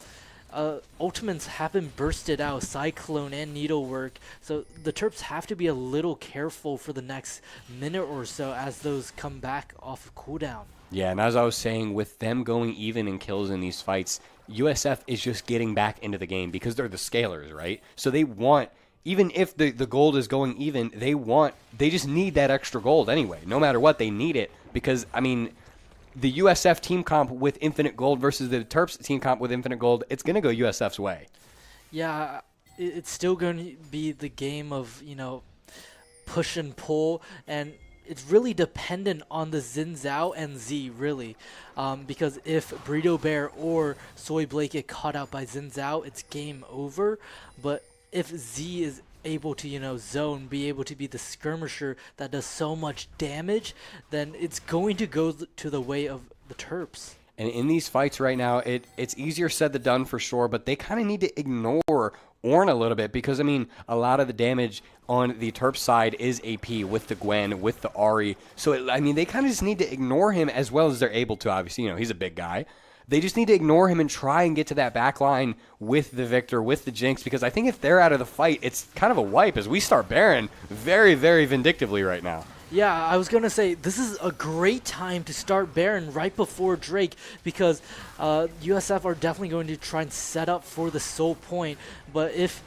ultimates have been bursted out, Cyclone and Needlework. So the Terps have to be a little careful for the next minute or so as those come back off of cooldown. Yeah, and as I was saying, with them going even in kills in these fights, USF is just getting back into the game because they're the scalers, right? So they want, even if the gold is going even, they just need that extra gold anyway. No matter what, they need it because, I mean, the USF team comp with infinite gold versus the Terps team comp with infinite gold, it's going to go USF's way. Yeah, it's still going to be the game of, you know, push and pull, and it's really dependent on the Xin Zhao and Z, really. Because if Burrito Bear or Soy Blake get caught out by Xin Zhao, it's game over. But if Z is able to, zone, be able to be the skirmisher that does so much damage, then it's going to go to the way of the Terps. And in these fights right now, it's easier said than done for sure, but they kind of need to ignore Ornn a little bit because, a lot of the damage on the Terp side is AP with the Gwen, with the Ahri. So, they kind of just need to ignore him as well as they're able to, obviously. He's a big guy. They just need to ignore him and try and get to that back line with the Victor, with the Jinx, because I think if they're out of the fight, it's kind of a wipe as we start Baron very, very vindictively right now. Yeah, I was going to say, this is a great time to start Baron right before Drake because USF are definitely going to try and set up for the soul point, but if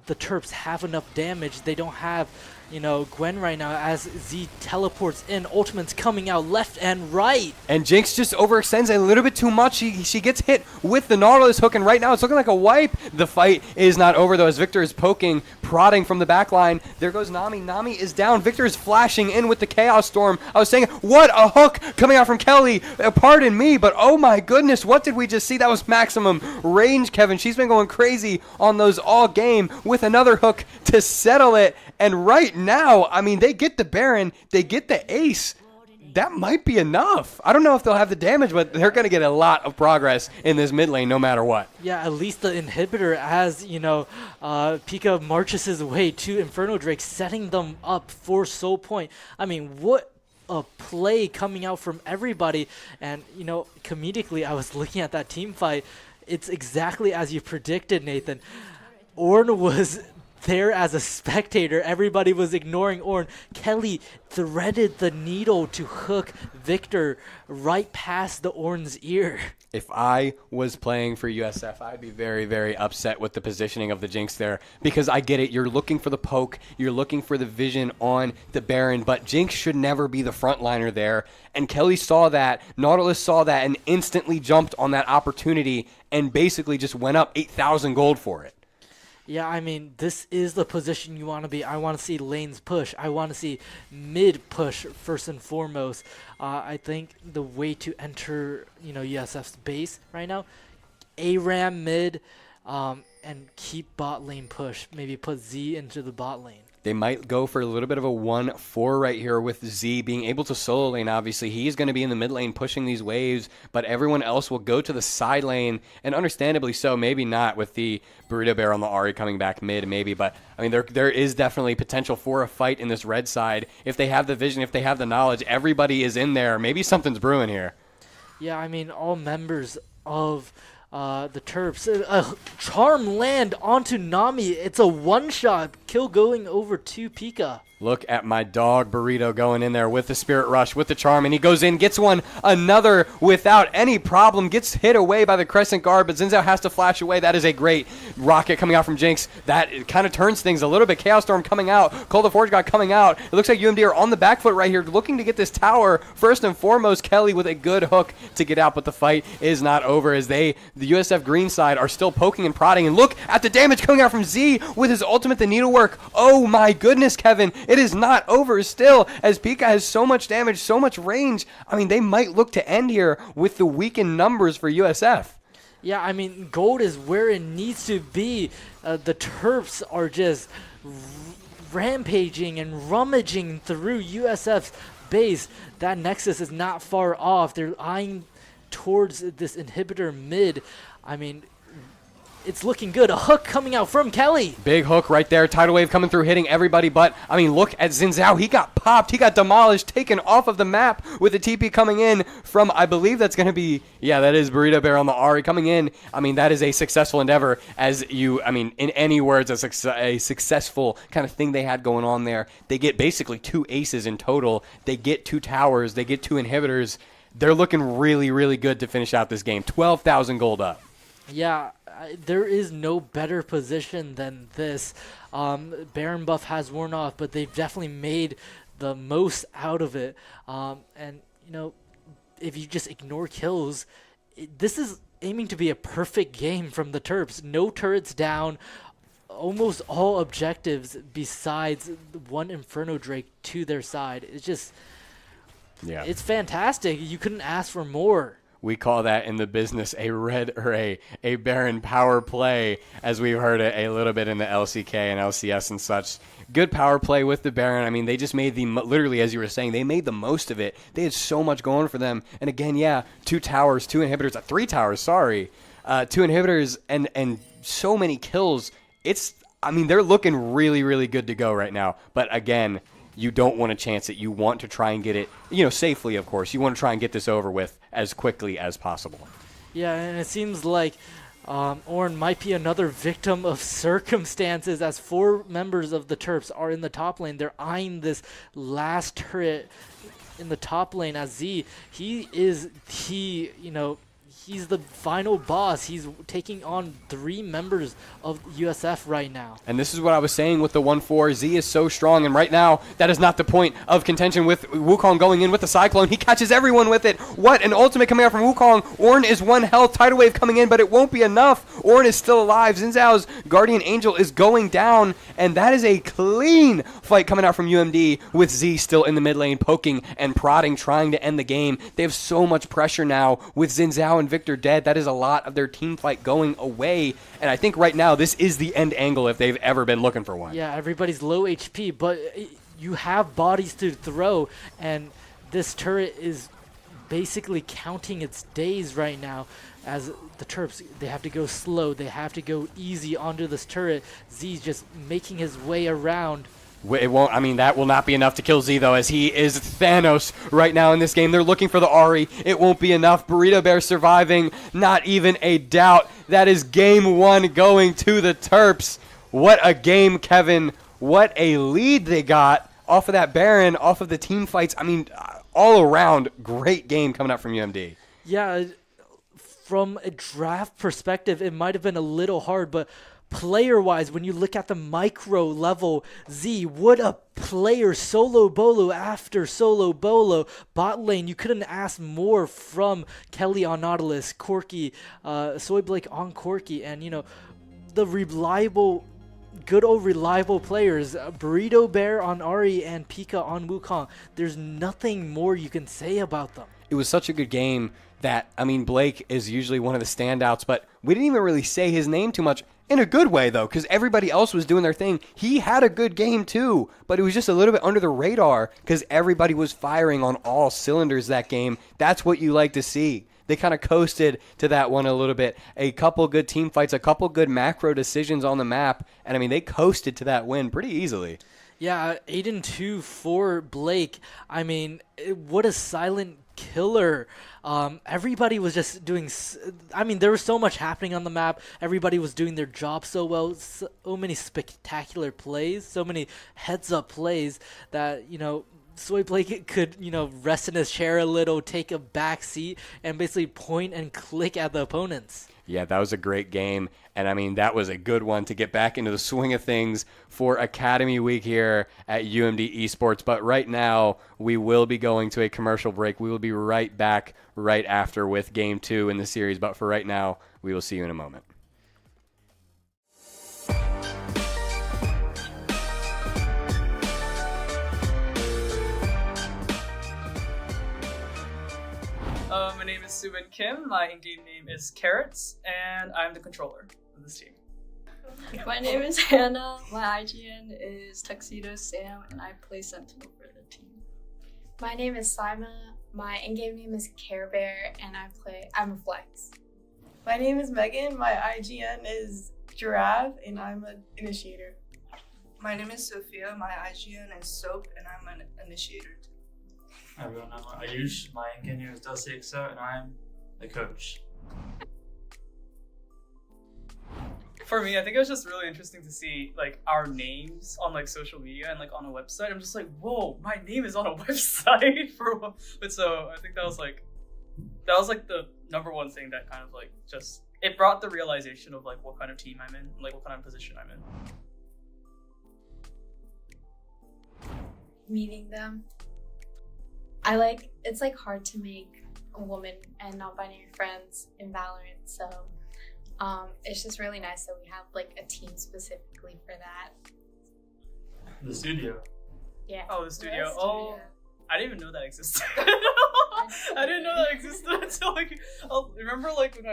the Terps have enough damage, they don't have, Gwen right now as Z teleports in. Ultimate's coming out left and right. And Jinx just overextends a little bit too much. She gets hit with the Nautilus hook, and right now it's looking like a wipe. The fight is not over, though, as Victor is poking, prodding from the back line. There goes Nami. Nami is down. Victor is flashing in with the Chaos Storm. I was saying, what a hook coming out from Kelly. Pardon me, but oh my goodness, what did we just see? That was maximum range, Kevin. She's been going crazy on those all game with another hook to settle it. And right now, they get the Baron, they get the Ace. That might be enough. I don't know if they'll have the damage, but they're going to get a lot of progress in this mid lane no matter what. Yeah, at least the inhibitor as, Pika marches his way to Inferno Drake, setting them up for Soul Point. What a play coming out from everybody. And, comedically, I was looking at that team fight. It's exactly as you predicted, Nathan. Ornn was there as a spectator. Everybody was ignoring Ornn. Kelly threaded the needle to hook Victor right past the Ornn's ear. If I was playing for USF, I'd be very, very upset with the positioning of the Jinx there because I get it. You're looking for the poke. You're looking for the vision on the Baron, but Jinx should never be the frontliner there. And Kelly saw that. Nautilus saw that and instantly jumped on that opportunity and basically just went up 8,000 gold for it. Yeah, this is the position you want to be. I want to see lanes push. I want to see mid push first and foremost. I think the way to enter, USF's base right now, ARAM mid, and keep bot lane push. Maybe put Z into the bot lane. They might go for a little bit of a 1-4 right here with Z being able to solo lane. Obviously, he's going to be in the mid lane pushing these waves, but everyone else will go to the side lane, and understandably so, maybe not with the Burrito Bear on the Ahri coming back mid, maybe. But, there is definitely potential for a fight in this red side. If they have the vision, if they have the knowledge, everybody is in there. Maybe something's brewing here. Yeah, all members of the Terps. Charm land onto Nami. It's a one-shot kill going over to Pika. Look at my dog Burrito going in there with the Spirit Rush, with the Charm, and he goes in, gets one, another without any problem, gets hit away by the Crescent Guard, but Xin Zhao has to flash away. That is a great rocket coming out from Jinx. That kind of turns things a little bit. Chaos Storm coming out, Cold the Forge God coming out. It looks like UMD are on the back foot right here, looking to get this tower. First and foremost, Kelly with a good hook to get out, but the fight is not over as the USF green side, are still poking and prodding, and look at the damage coming out from Z with his ultimate, the needlework. Oh my goodness, Kevin. It is not over still, as Pika has so much damage, so much range. They might look to end here with the weakened numbers for USF. Yeah, gold is where it needs to be. The Terps are just rampaging and rummaging through USF's base. That Nexus is not far off. They're eyeing towards this inhibitor mid. It's looking good. A hook coming out from Kelly. Big hook right there. Tidal wave coming through, hitting everybody. But, look at Xin Zhao. He got popped. He got demolished, taken off of the map with the TP coming in from, I believe that's going to be, yeah, that is Burrito Bear on the Ahri coming in. That is a successful endeavor as you, in any words, a successful kind of thing they had going on there. They get basically 2 aces in total. They get 2 towers. They get 2 inhibitors. They're looking really, really good to finish out this game. 12,000 gold up. Yeah, there is no better position than this. Baron buff has worn off, but they've definitely made the most out of it. And, if you just ignore kills, this is aiming to be a perfect game from the Terps. No turrets down, almost all objectives besides one Inferno Drake to their side. It's just, it's fantastic. You couldn't ask for more. We call that in the business a red or a Baron power play, as we've heard it a little bit in the LCK and LCS and such. Good power play with the Baron. I mean, they just made literally, as you were saying, they made the most of it. They had so much going for them. And again, 2 towers, 2 inhibitors, 3 towers, sorry. 2 inhibitors and so many kills. They're looking really, really good to go right now. But again, you don't want to chance it. You want to try and get it, safely, of course. You want to try and get this over with as quickly as possible. Yeah, and it seems like Ornn might be another victim of circumstances, as 4 members of the Terps are in the top lane. They're eyeing this last turret in the top lane as Z. He's the final boss. He's taking on 3 members of USF right now. And this is what I was saying with the 1-4. Z is so strong, and right now, that is not the point of contention with Wukong going in with the Cyclone. He catches everyone with it. What an ultimate coming out from Wukong. Ornn is 1 health. Tidal Wave coming in, but it won't be enough. Ornn is still alive. Xin Zhao's Guardian Angel is going down, and that is a clean fight coming out from UMD with Z still in the mid lane, poking and prodding, trying to end the game. They have so much pressure now with Xin Zhao and Victor dead. That is a lot of their team fight going away, and I think right now this is the end angle if they've ever been looking for one. Yeah, everybody's low HP, but you have bodies to throw, and this turret is basically counting its days right now, as the Terps, they have to go slow, they have to go easy onto this turret. Z's just making his way around. It won't. That will not be enough to kill Z, though, as he is Thanos right now in this game. They're looking for the Ahri. It won't be enough. Burrito Bear surviving. Not even a doubt. That is game 1 going to the Terps. What a game, Kevin. What a lead they got off of that Baron, off of the team fights. All around, great game coming out from UMD. Yeah, from a draft perspective, it might have been a little hard, but player-wise, when you look at the micro level, Z, what a player, solo bolo after solo bolo. Bot lane, you couldn't ask more from Kelly on Nautilus, Corki, Soy Blake on Corki, and, the reliable, good old reliable players, Burrito Bear on Ahri and Pika on Wukong. There's nothing more you can say about them. It was such a good game that, Blake is usually one of the standouts, but we didn't even really say his name too much. In a good way, though, because everybody else was doing their thing. He had a good game, too, but it was just a little bit under the radar because everybody was firing on all cylinders that game. That's what you like to see. They kind of coasted to that one a little bit. A couple good team fights, a couple good macro decisions on the map, and, they coasted to that win pretty easily. Yeah, 8-2 for Blake. What a silent killer. Everybody was just doing, there was so much happening on the map. Everybody was doing their job so well. So many spectacular plays, so many heads-up plays that, Soy Blake could, rest in his chair a little, take a back seat, and basically point and click at the opponents. Yeah, that was a great game, and that was a good one to get back into the swing of things for Academy Week here at UMD Esports. But right now, we will be going to a commercial break. We will be right back right after with Game 2 in the series. But for right now, we will see you in a moment. My name is Subin Kim, my in-game name is Carrots, and I'm the controller of this team. My name is Hannah, my IGN is Tuxedo Sam, and I play Sentinel for the team. My name is Sima, my in-game name is Care Bear, and I'm a flex. My name is Megan, my IGN is Giraffe, and I'm an initiator. My name is Sophia, my IGN is Soap, and I'm an initiator. Hi everyone, I'm Ayush, my in-game name is Dulcexa, and I'm the coach. For me, I think it was just really interesting to see our names on social media and on a website. I'm just like, whoa, my name is on a website but so I think that was the number one thing that kind of just it brought the realization of what kind of team I'm in, what kind of position I'm in. Meeting them. It's hard to make a woman and non-binary friends in Valorant, so It's just really nice that we have like a team specifically for that. The studio. Yeah. Oh, the studio. The Oh, studio. I didn't even know that existed. I didn't know that existed until like, remember like when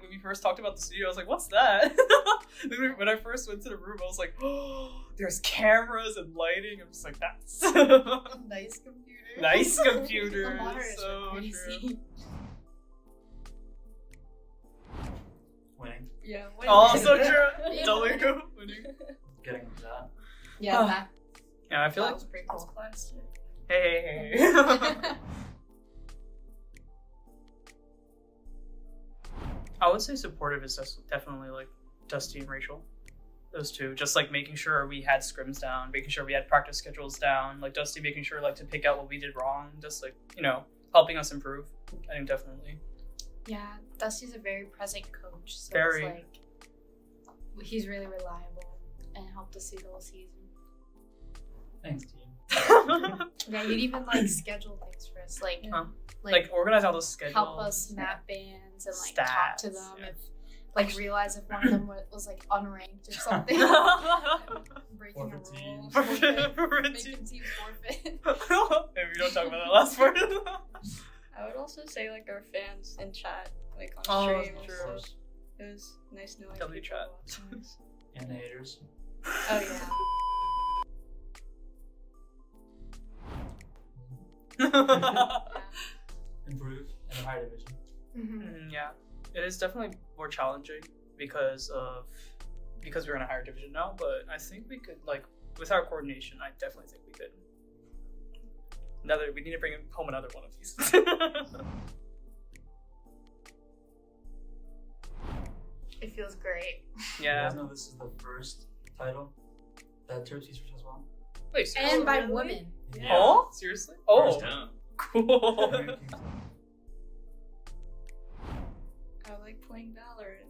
we first talked about the studio, I was like, what's that? When I first went to the room, I was like, oh, there's cameras and lighting. I'm just like, that's Nice computer. nice The computers. monitors So are true. crazy. Winning. Yeah. Oh, so true. Yeah. Totally true. Winning. Getting into that. Yeah, that, Yeah, I feel that like was pretty That's cool. plastic. hey. I would say supportive is definitely like Dusty and Rachel. Those two. Just like making sure we had scrims down, making sure we had practice schedules down. Like Dusty making sure like to pick out what we did wrong. Just like, helping us improve. I think definitely. Yeah, Dusty's a very present coach. So Very. It's like he's really reliable and helped us through the whole season. Thanks, team. Yeah, you'd even like schedule things for us, like Huh? Like organize all those schedules. help us map bands and like talk to Stats, them yeah. if like realize if one of them was like unranked or something. Breaking a Forfeit rule, teams. Forfeit making teams forfeit. Maybe we don't talk about that last part. I would also say like our fans in chat, like on Oh, stream. and true. stuff. It was nice knowing W people chat. watching us. And the haters. Oh yeah. Improve in the higher division. Yeah, it is definitely more challenging because we're in a higher division now. But I think we could, like, with our coordination, I definitely think we could. We need to bring home another one of these. It feels great. You Yeah. guys know this is the first title that Terps Esports has won. Wait, seriously? And by really? women. Oh, seriously? Oh, First time. cool. I like playing Valorant.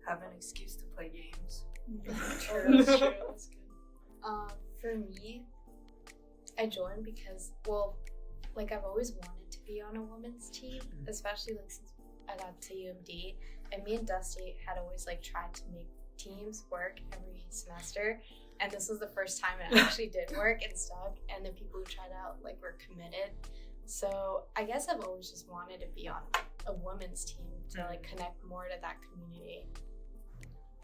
Have an excuse to play games. That's true. That's good. For me, I joined because, well, like I've always wanted to be on a women's team, especially like since I got to UMD, and me and Dusty had always like tried to make teams work every semester, and this was the first time it actually did work and stuck, and the people who tried out like were committed. So I guess I've always just wanted to be on a women's team to like connect more to that community.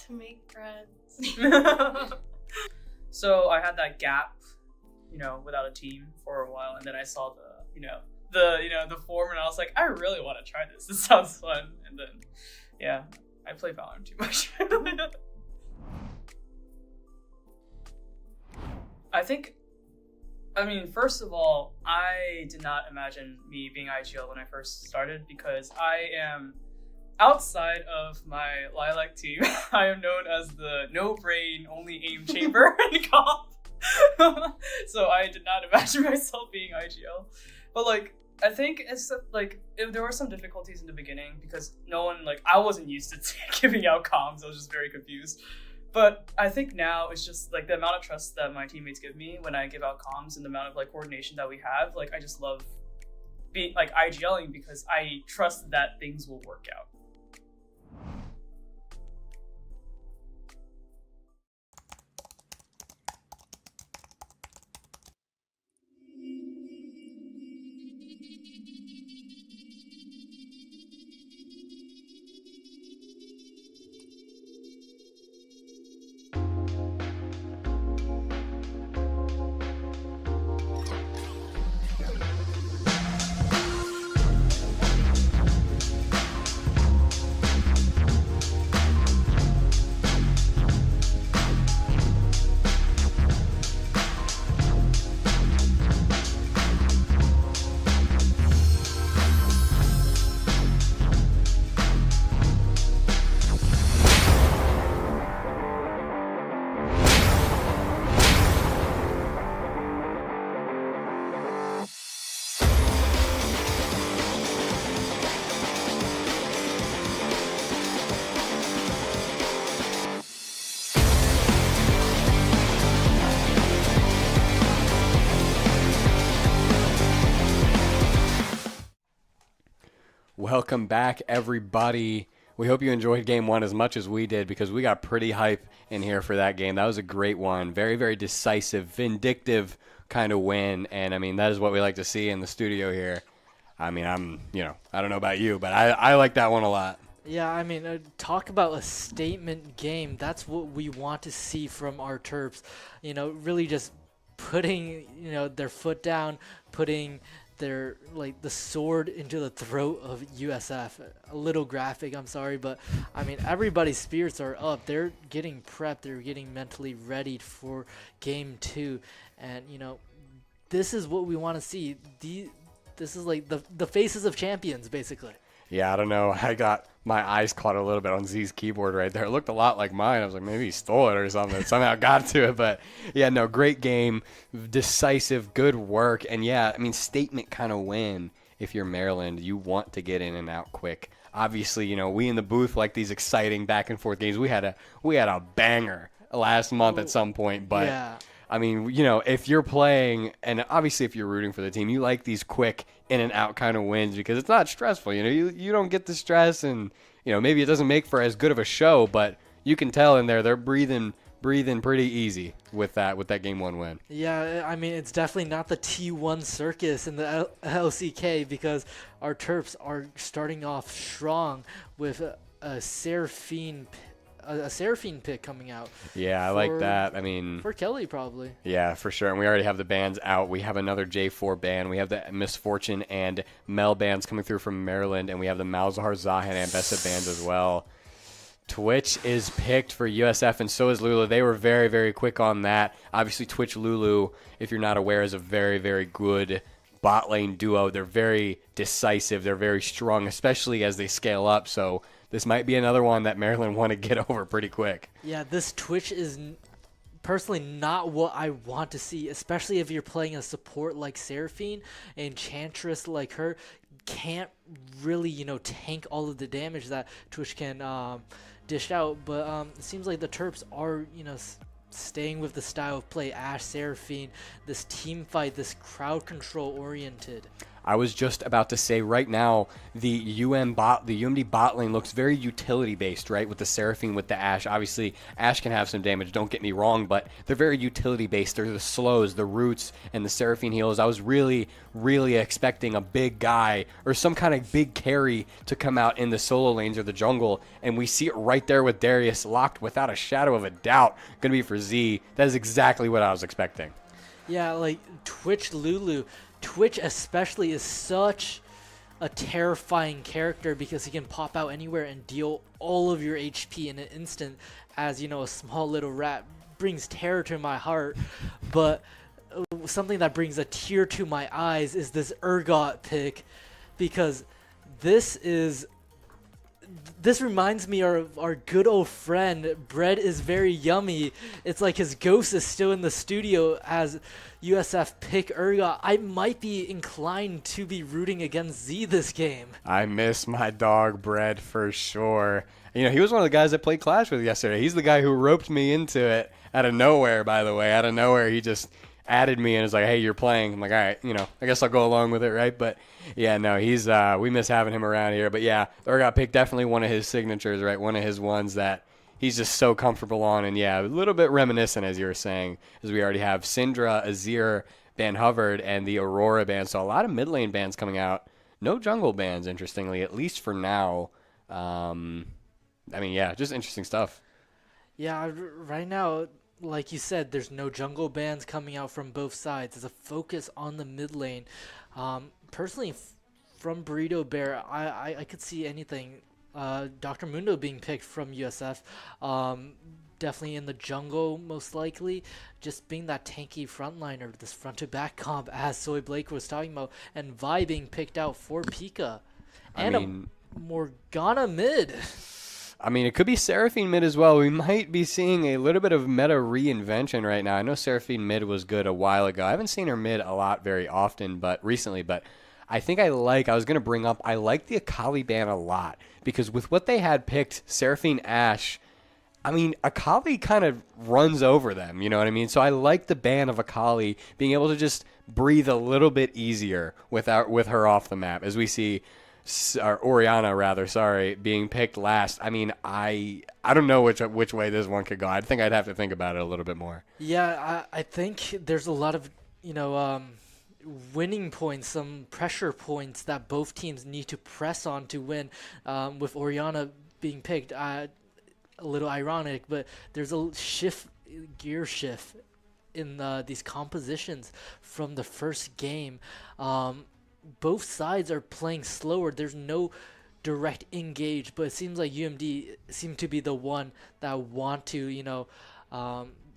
To make friends. So I had that gap, without a team for a while, and then I saw the form, and I was like, I really want to try this. This sounds fun. And then, yeah, I play Valorant too much. First of all, I did not imagine me being IGL when I first started because I am, outside of my Lilac team, I am known as the no-brain, only aim chamber in comp. So I did not imagine myself being IGL. But I think it's there were some difficulties in the beginning because I wasn't used to giving out comms. I was just very confused. But I think now it's just the amount of trust that my teammates give me when I give out comms and the amount of coordination that we have. I just love being IGLing because I trust that things will work out. Welcome back, everybody. We hope you enjoyed game one as much as we did because we got pretty hype in here for that game. That was a great one. Very, very decisive, vindictive kind of win. And, I mean, that is what we like to see in the studio here. I mean, I don't know about you, but I like that one a lot. Yeah, I mean, talk about a statement game. That's what we want to see from our Terps. Really just putting, their foot down, putting their, the sword into the throat of USF. A little graphic, I'm sorry, but, I mean, everybody's spirits are up. They're getting prepped. They're getting mentally ready for game 2. And, this is what we want to see. This is like the faces of champions, basically. Yeah, I don't know. I got my eyes caught a little bit on Z's keyboard right there. It looked a lot like mine. I was like, maybe he stole it or something. Somehow got to it. But, yeah, no, great game. Decisive, good work. And, yeah, I mean, statement kind of win. If you're Maryland, you want to get in and out quick. Obviously, we in the booth like these exciting back-and-forth games. We had a banger last month at some point. But, yeah. I mean, if you're playing, and obviously if you're rooting for the team, you like these quick in and out kind of wins because it's not stressful. You don't get the stress, and maybe it doesn't make for as good of a show, but you can tell in there they're breathing pretty easy with that game 1 win. Yeah, I mean, it's definitely not the T1 circus in the LCK because our Terps are starting off strong with a Seraphine pick coming out. Yeah, I like that. I mean, for Kelly probably. Yeah, for sure. And we already have the bands out. We have another J4 band. We have the Misfortune and Mel bands coming through from Maryland, and we have the Malzahar, Zahan, and Bessa bands as well. Twitch is picked for USF, and so is Lulu. They were very, very quick on that. Obviously, Twitch Lulu, if you're not aware, is a very, very good bot lane duo. They're very decisive. They're very strong, especially as they scale up. So this might be another one that Maryland want to get over pretty quick. Yeah, this Twitch is personally not what I want to see, especially if you're playing a support like Seraphine and Enchantress like her can't really, tank all of the damage that Twitch can dish out. But it seems like the Terps are, staying with the style of play, Ashe, Seraphine, this team fight, this crowd control oriented. I was just about to say right now, the UMD bot lane looks very utility based, right? With the Seraphine, with the Ashe. Obviously, Ashe can have some damage, don't get me wrong, but they're very utility based. They're the slows, the roots, and the Seraphine heals. I was really, really expecting a big guy or some kind of big carry to come out in the solo lanes or the jungle, and we see it right there with Darius locked without a shadow of a doubt. Going to be for Z. That is exactly what I was expecting. Yeah, like Twitch Lulu. Twitch especially is such a terrifying character because he can pop out anywhere and deal all of your HP in an instant. As a small little rat brings terror to my heart, but something that brings a tear to my eyes is this Urgot pick, because this reminds me of our good old friend Bread is Very Yummy. It's like his ghost is still in the studio as USF pick Urgot. I might be inclined to be rooting against Z this game. I miss my dog Bread for sure. He was one of the guys I played Clash with yesterday. He's the guy who roped me into it out of nowhere, by the way. Out of nowhere, he just added me and was like, hey, you're playing. I'm like, all right, I guess I'll go along with it, right? But yeah, no, he's we miss having him around here. But yeah, the Urgot pick, definitely one of his signatures, right? One of his ones that he's just so comfortable on. And yeah, a little bit reminiscent, as you were saying, as we already have Syndra, Azir, Ban Hubbard, and the Aurora band. So a lot of mid lane bands coming out. No jungle bands, interestingly, at least for now. Yeah, just interesting stuff. Yeah, right now, like you said, there's no jungle bans coming out from both sides. There's a focus on the mid lane. Personally, from Burrito Bear, I could see anything. Dr. Mundo being picked from USF. Definitely in the jungle, most likely. Just being that tanky frontliner, this front-to-back comp, as Soy Blake was talking about. And Vi being picked out for Pika. And a Morgana mid. It could be Seraphine mid as well. We might be seeing a little bit of meta reinvention right now. I know Seraphine mid was good a while ago. I haven't seen her mid a lot very often, but recently. But I think I was going to bring up, I like the Akali ban a lot. Because with what they had picked, Seraphine Ashe, Akali kind of runs over them, you know what I mean? So I like the ban of Akali being able to just breathe a little bit easier with her off the map. As we see or Oriana rather, sorry, being picked last. I mean, I don't know which way this one could go. I think I'd have to think about it a little bit more. Yeah, I think there's a lot of, winning points, some pressure points that both teams need to press on to win. With Oriana being picked, a little ironic, but there's a gear shift in these compositions from the first game. Both sides are playing slower. There's no direct engage, but it seems like UMD seem to be the one that want to,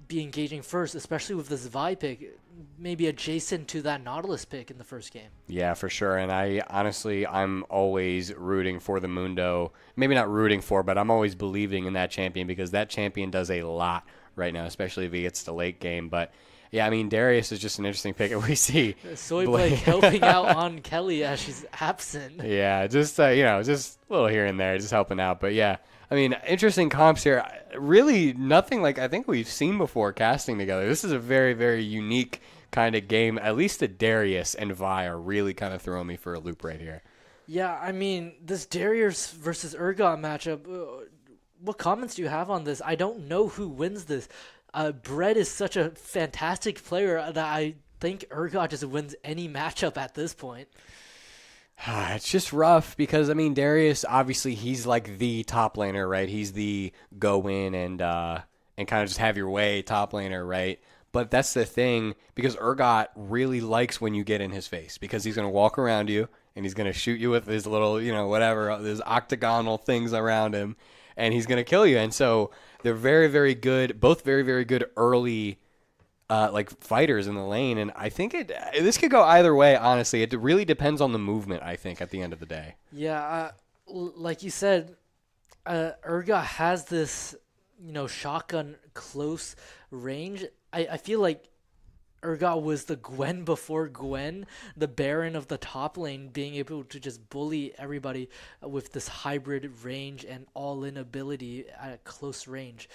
be engaging first, especially with this Vi pick, maybe adjacent to that Nautilus pick in the first game. Yeah, for sure. And I'm always rooting for the Mundo. Maybe not rooting for, but I'm always believing in that champion because that champion does a lot right now, especially if he gets to late game. But yeah, I mean, Darius is just an interesting pick. And we see Soy Blake helping out on Kelly as she's absent. Yeah, just just a little here and there, just helping out. But yeah, I mean, interesting comps here. Really, nothing like I think we've seen before casting together. This is a very, very unique kind of game. At least the Darius and Vi are really kind of throwing me for a loop right here. Yeah, I mean, this Darius versus Urgot matchup. What comments do you have on this? I don't know who wins this. Brett is such a fantastic player that I think Urgot just wins any matchup at this point. It's just rough because, I mean, Darius, obviously, he's like the top laner, right? He's the go in and kind of just have your way top laner, right? But that's the thing, because Urgot really likes when you get in his face because he's going to walk around you and he's going to shoot you with his little, whatever, his octagonal things around him, and he's going to kill you. And so they're very, very good, both very, very good early fighters in the lane. And I think this could go either way, honestly. It really depends on the movement, I think, at the end of the day. Yeah, like you said, Urgot has this, shotgun close range. I feel like Urgot was the Gwen before Gwen, the Baron of the top lane, being able to just bully everybody with this hybrid range and all-in ability at close range.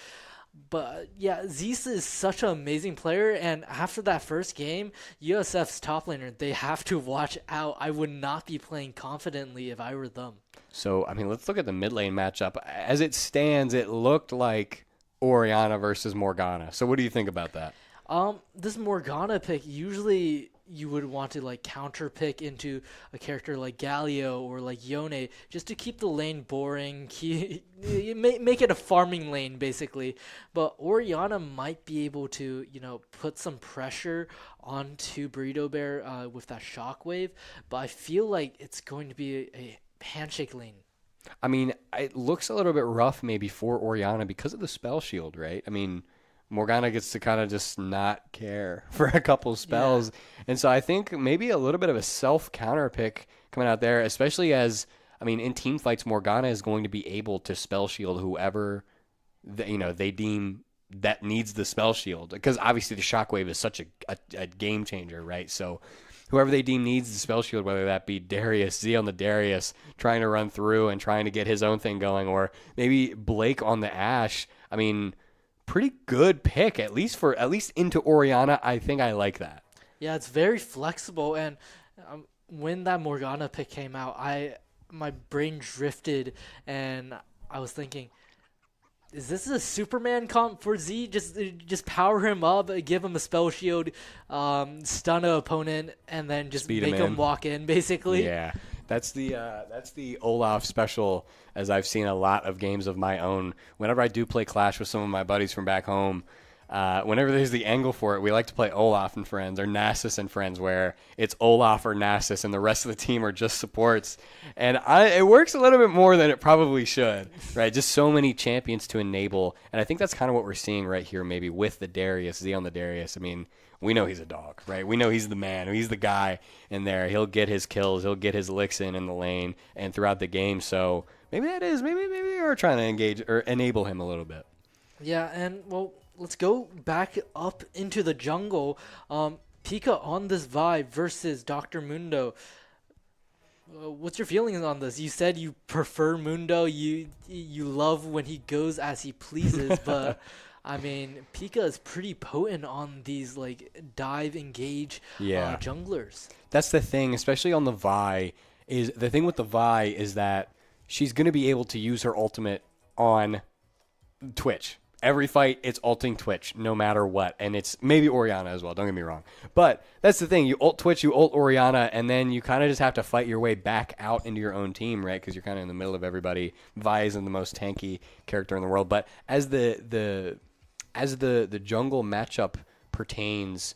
But yeah, Zeus is such an amazing player, and after that first game, USF's top laner, they have to watch out. I would not be playing confidently if I were them. So, I mean, let's look at the mid lane matchup. As it stands, it looked like Oriana versus Morgana. So what do you think about that? This Morgana pick, usually you would want to counter pick into a character like Galio or like Yone just to keep the lane boring, make it a farming lane basically. But Oriana might be able to, put some pressure onto Burrito Bear with that shockwave, but I feel like it's going to be a handshake lane. I mean, it looks a little bit rough maybe for Oriana because of the spell shield, right? I mean, Morgana gets to kind of just not care for a couple spells. Yeah. And so I think maybe a little bit of a self-counter pick coming out there, especially as, I mean, in team fights, Morgana is going to be able to spell shield whoever, they deem that needs the spell shield. Because obviously the shockwave is such a game changer, right? So whoever they deem needs the spell shield, whether that be Darius, Z on the Darius, trying to run through and trying to get his own thing going, or maybe Blake on the Ashe. I mean, pretty good pick, at least into Oriana. I think I like that. Yeah, it's very flexible, and when that Morgana pick came out, my brain drifted, and I was thinking, is this a Superman comp for Z? Just power him up, give him a spell shield, stun an opponent, and then just Speed make him walk in, basically. Yeah. That's the Olaf special, as I've seen a lot of games of my own. Whenever I do play Clash with some of my buddies from back home, whenever there's the angle for it, we like to play Olaf and Friends or Nasus and Friends, where it's Olaf or Nasus and the rest of the team are just supports. And it works a little bit more than it probably should, right? Just so many champions to enable. And I think that's kind of what we're seeing right here maybe with the Darius, Z on the Darius. I mean, we know he's a dog, right? We know he's the man. He's the guy in there. He'll get his kills. He'll get his licks in the lane and throughout the game. So maybe we are trying to engage or enable him a little bit. Yeah, and well, let's go back up into the jungle. Pika on this Vi versus Dr. Mundo. What's your feelings on this? You said you prefer Mundo. You love when he goes as he pleases, but I mean, Pika is pretty potent on these dive engage junglers. That's the thing, especially on the Vi. is the thing with the Vi is that she's going to be able to use her ultimate on Twitch. Every fight, it's ulting Twitch, no matter what. And it's maybe Orianna as well, don't get me wrong. But that's the thing. You ult Twitch, you ult Orianna, and then you kind of just have to fight your way back out into your own team, right? Because you're kind of in the middle of everybody. Vi isn't the most tanky character in the world. But as the jungle matchup pertains,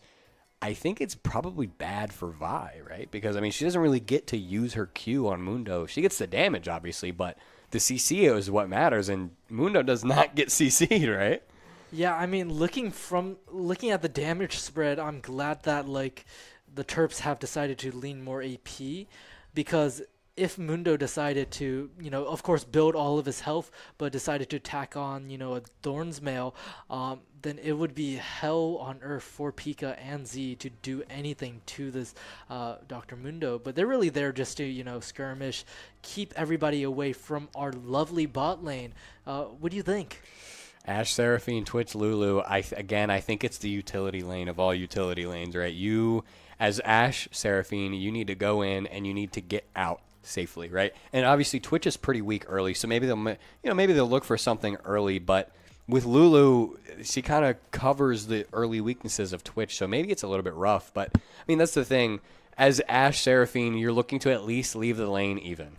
I think it's probably bad for Vi, right? Because, I mean, she doesn't really get to use her Q on Mundo. She gets the damage, obviously, but the CC is what matters, and Mundo does not get CC'd, right? Yeah, I mean, looking at the damage spread, I'm glad that like the Terps have decided to lean more AP, because if Mundo decided to, of course, build all of his health, but decided to tack on, a Thorn's Mail, then it would be hell on earth for Pika and Z to do anything to this Dr. Mundo. But they're really there just to, skirmish, keep everybody away from our lovely bot lane. What do you think? Ashe, Seraphine, Twitch, Lulu. I think it's the utility lane of all utility lanes, right? You, as Ashe, Seraphine, you need to go in and you need to get out safely, right? And obviously Twitch is pretty weak early, so maybe they'll look for something early, but with Lulu, she kind of covers the early weaknesses of Twitch, so maybe it's a little bit rough. But I mean, that's the thing. As Ashe, Seraphine, you're looking to at least leave the lane even,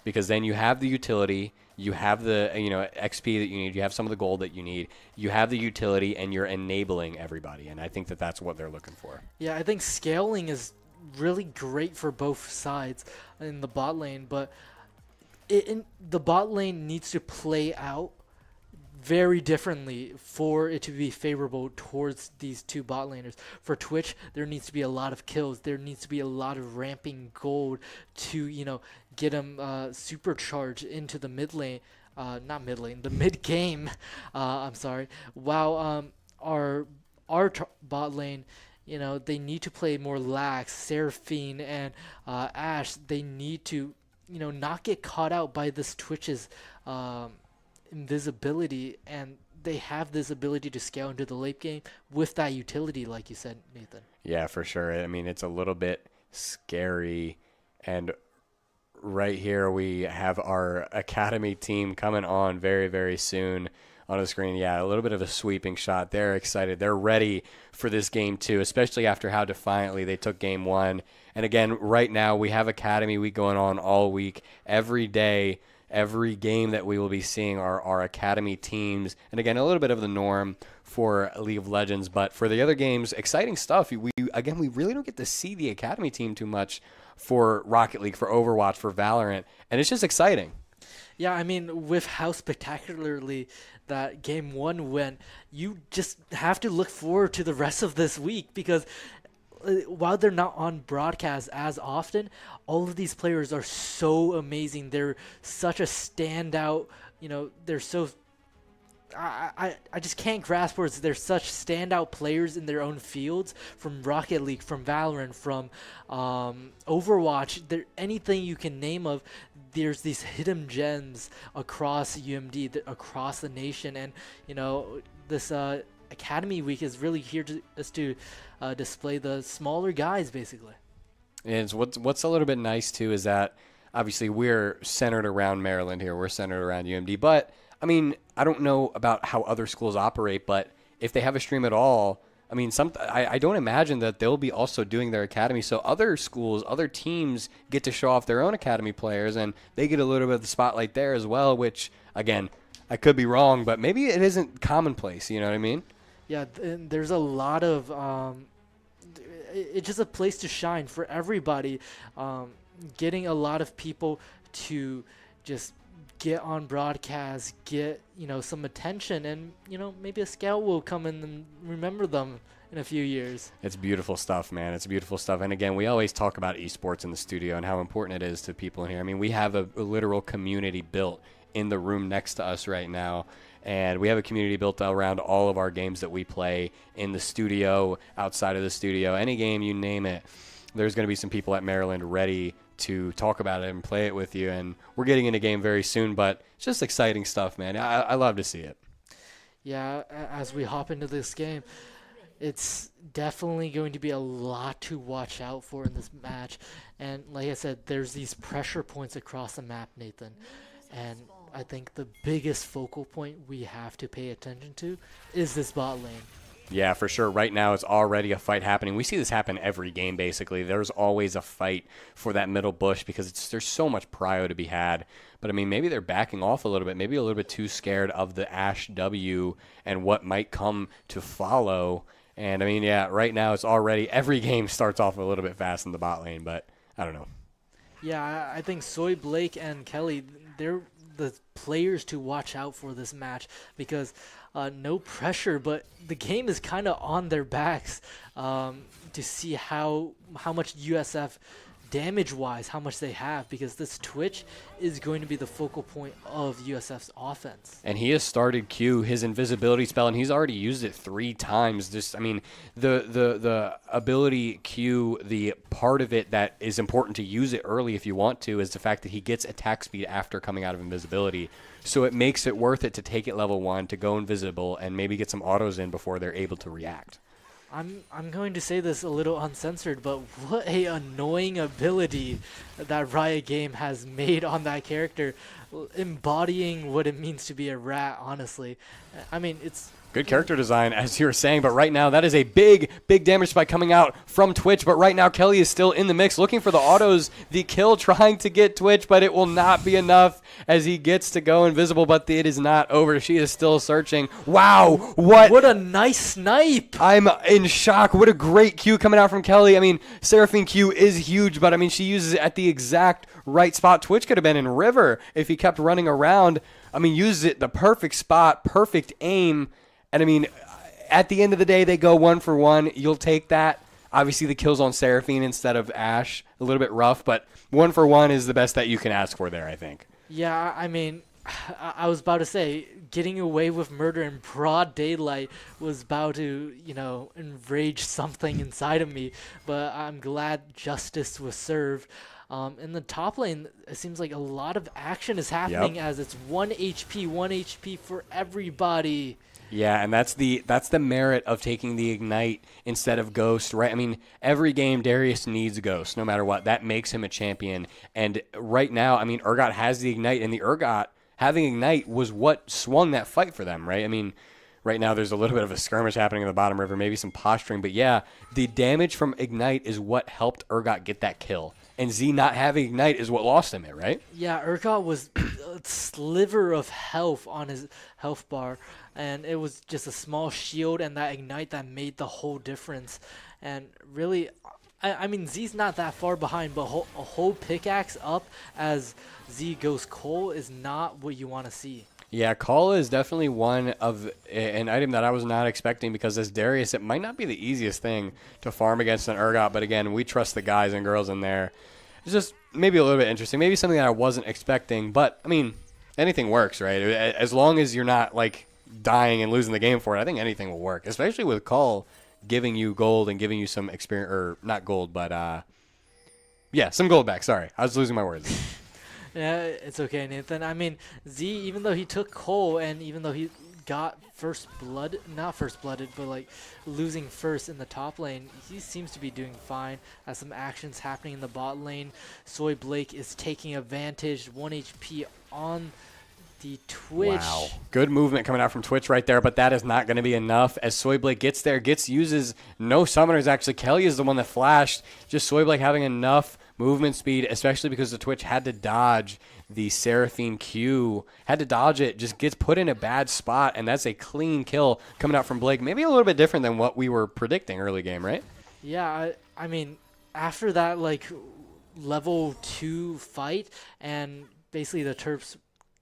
because then you have the utility, you have the XP that you need, you have some of the gold that you need, you have the utility, and you're enabling everybody. And I think that that's what they're looking for. Yeah, I think scaling is really great for both sides in the bot lane, but the bot lane needs to play out very differently for it to be favorable towards these two bot laners. For Twitch, there needs to be a lot of kills. There needs to be a lot of ramping gold to, get them supercharged into the mid lane. Not mid lane, the mid game. I'm sorry. While our bot lane, they need to play more lax. Seraphine and Ashe, they need to, not get caught out by this Twitch's invisibility, and they have this ability to scale into the late game with that utility, like you said, Nathan. Yeah, for sure. I mean, it's a little bit scary. And right here we have our academy team coming on very, very soon on the screen. Yeah, a little bit of a sweeping shot. They're excited. They're ready for this game too, especially after how defiantly they took game one. And again, right now we have Academy Week going on all week. Every day, every game that we will be seeing are our academy teams. And again, a little bit of the norm for League of Legends. But for the other games, exciting stuff. We really don't get to see the academy team too much for Rocket League, for Overwatch, for Valorant. And it's just exciting. Yeah, I mean, with how spectacularly that game one went, you just have to look forward to the rest of this week, because while they're not on broadcast as often, all of these players are so amazing. They're such a standout, they're so... I just can't grasp words. They're such standout players in their own fields, from Rocket League, from Valorant, from Overwatch. Anything you can name of, there's these hidden gems across UMD, across the nation. And, this Academy Week is really here to display the smaller guys, basically. And what's a little bit nice too is that obviously we're centered around Maryland here. We're centered around UMD, but I mean, I don't know about how other schools operate, but if they have a stream at all, I mean, I don't imagine that they'll be also doing their academy. So other schools, other teams get to show off their own academy players, and they get a little bit of the spotlight there as well, which, again, I could be wrong, but maybe it isn't commonplace. You know what I mean? Yeah, there's a lot of it's just a place to shine for everybody. Getting a lot of people to just get on broadcast, get some attention, and maybe a scout will come in and remember them in a few years. It's beautiful stuff, man. It's beautiful stuff. And again, we always talk about esports in the studio and how important it is to people in here. I mean, we have a literal community built in the room next to us right now. And we have a community built around all of our games that we play in the studio, outside of the studio, any game, you name it. There's going to be some people at Maryland ready to talk about it and play it with you. And we're getting into game very soon, but it's just exciting stuff, man. I love to see it. Yeah, as we hop into this game, It's definitely going to be a lot to watch out for in this match. And like I said, there's these pressure points across the map, Nathan. And I think the biggest focal point we have to pay attention to is this bot lane. Yeah, for sure. Right now, it's already a fight happening. We see this happen every game, basically. There's always a fight for that middle bush because there's so much prio to be had. But, I mean, maybe they're backing off a little bit, maybe a little bit too scared of the Ashe W and what might come to follow. And, I mean, yeah, right now it's already – every game starts off a little bit fast in the bot lane, but I don't know. Yeah, I think Soy, Blake, and Kelly, they're the players to watch out for this match because no pressure, but the game is kind of on their backs to see how much USF damage-wise, how much they have, because this Twitch is going to be the focal point of USF's offense. And he has started Q, his invisibility spell, and he's already used it 3 times. Just, I mean, the ability Q, the part of it that is important to use it early if you want to, is the fact that he gets attack speed after coming out of invisibility. So it makes it worth it to take it level 1, to go invisible, and maybe get some autos in before they're able to react. I'm going to say this a little uncensored, but what a annoying ability that Riot Game has made on that character, embodying what it means to be a rat, honestly. I mean, it's good character design, as you were saying, but right now that is a big damage spike coming out from Twitch. But right now Kelly is still in the mix, looking for the autos, the kill, trying to get Twitch, but it will not be enough as he gets to go invisible, but it is not over. She is still searching. Wow, what a nice snipe. I'm in shock. What a great Q coming out from Kelly. I mean, Seraphine Q is huge, but I mean, she uses it at the exact right spot. Twitch could have been in River if he kept running around. I mean, uses it the perfect spot, perfect aim. And, I mean, at the end of the day, they go 1 for 1. You'll take that. Obviously, the kill's on Seraphine instead of Ashe. A little bit rough, but 1 for 1 is the best that you can ask for there, I think. Yeah, I mean, I was about to say, getting away with murder in broad daylight was about to, enrage something inside of me. But I'm glad justice was served. In the top lane, it seems like a lot of action is happening as it's 1 HP for everybody. Yeah, and that's the merit of taking the Ignite instead of Ghost, right? I mean, every game Darius needs Ghost, no matter what. That makes him a champion. And right now, I mean, Urgot has the Ignite, and the Urgot having Ignite was what swung that fight for them, right? I mean, right now there's a little bit of a skirmish happening in the bottom river, maybe some posturing, but yeah, the damage from Ignite is what helped Urgot get that kill. And Z not having Ignite is what lost him it, right? Yeah, Urgot was a sliver of health on his health bar, and it was just a small shield and that Ignite that made the whole difference. And really, I mean, Z's not that far behind, but a whole pickaxe up as Z goes Cole is not what you want to see. Yeah, Call is definitely one of an item that I was not expecting because as Darius, it might not be the easiest thing to farm against an Urgot, but again, we trust the guys and girls in there. It's just maybe a little bit interesting, maybe something that I wasn't expecting, but I mean, anything works, right? As long as you're not like dying and losing the game for it, I think anything will work, especially with Call giving you gold and giving you some experience, or not gold, but yeah, some gold back. Sorry, I was losing my words. Yeah, it's okay, Nathan. I mean, Z, even though he took Cole and even though he got not first blooded, but like losing first in the top lane, he seems to be doing fine. Has some actions happening in the bot lane. Soy Blake is taking advantage, 1 HP on the Twitch. Wow. Good movement coming out from Twitch right there, but that is not going to be enough as Soy Blake gets there, uses no summoners actually. Kelly is the one that flashed. Just Soy Blake having enough movement speed, especially because the Twitch had to dodge the Seraphine Q, had to dodge it, just gets put in a bad spot, and that's a clean kill coming out from Blake. Maybe a little bit different than what we were predicting early game, right? Yeah, I mean, after that, like, level 2 fight, and basically the Terps,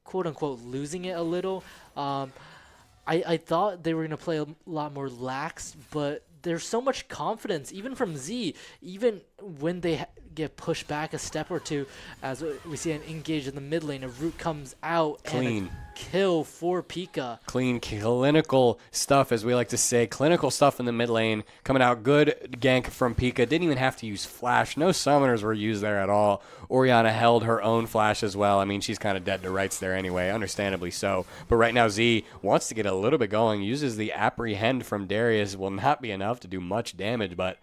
quote-unquote, losing it a little, I thought they were going to play a lot more lax, but there's so much confidence, even from Z, even when they get pushed back a step or two as we see an engage in the mid lane. A root comes out Clean. and a kill for Pika. Clean, clinical stuff, as we like to say. Clinical stuff in the mid lane. Coming out good gank from Pika. Didn't even have to use flash. No summoners were used there at all. Orianna held her own flash as well. I mean, she's kind of dead to rights there anyway, understandably so. But right now, Z wants to get a little bit going. Uses the apprehend from Darius. Will not be enough to do much damage, but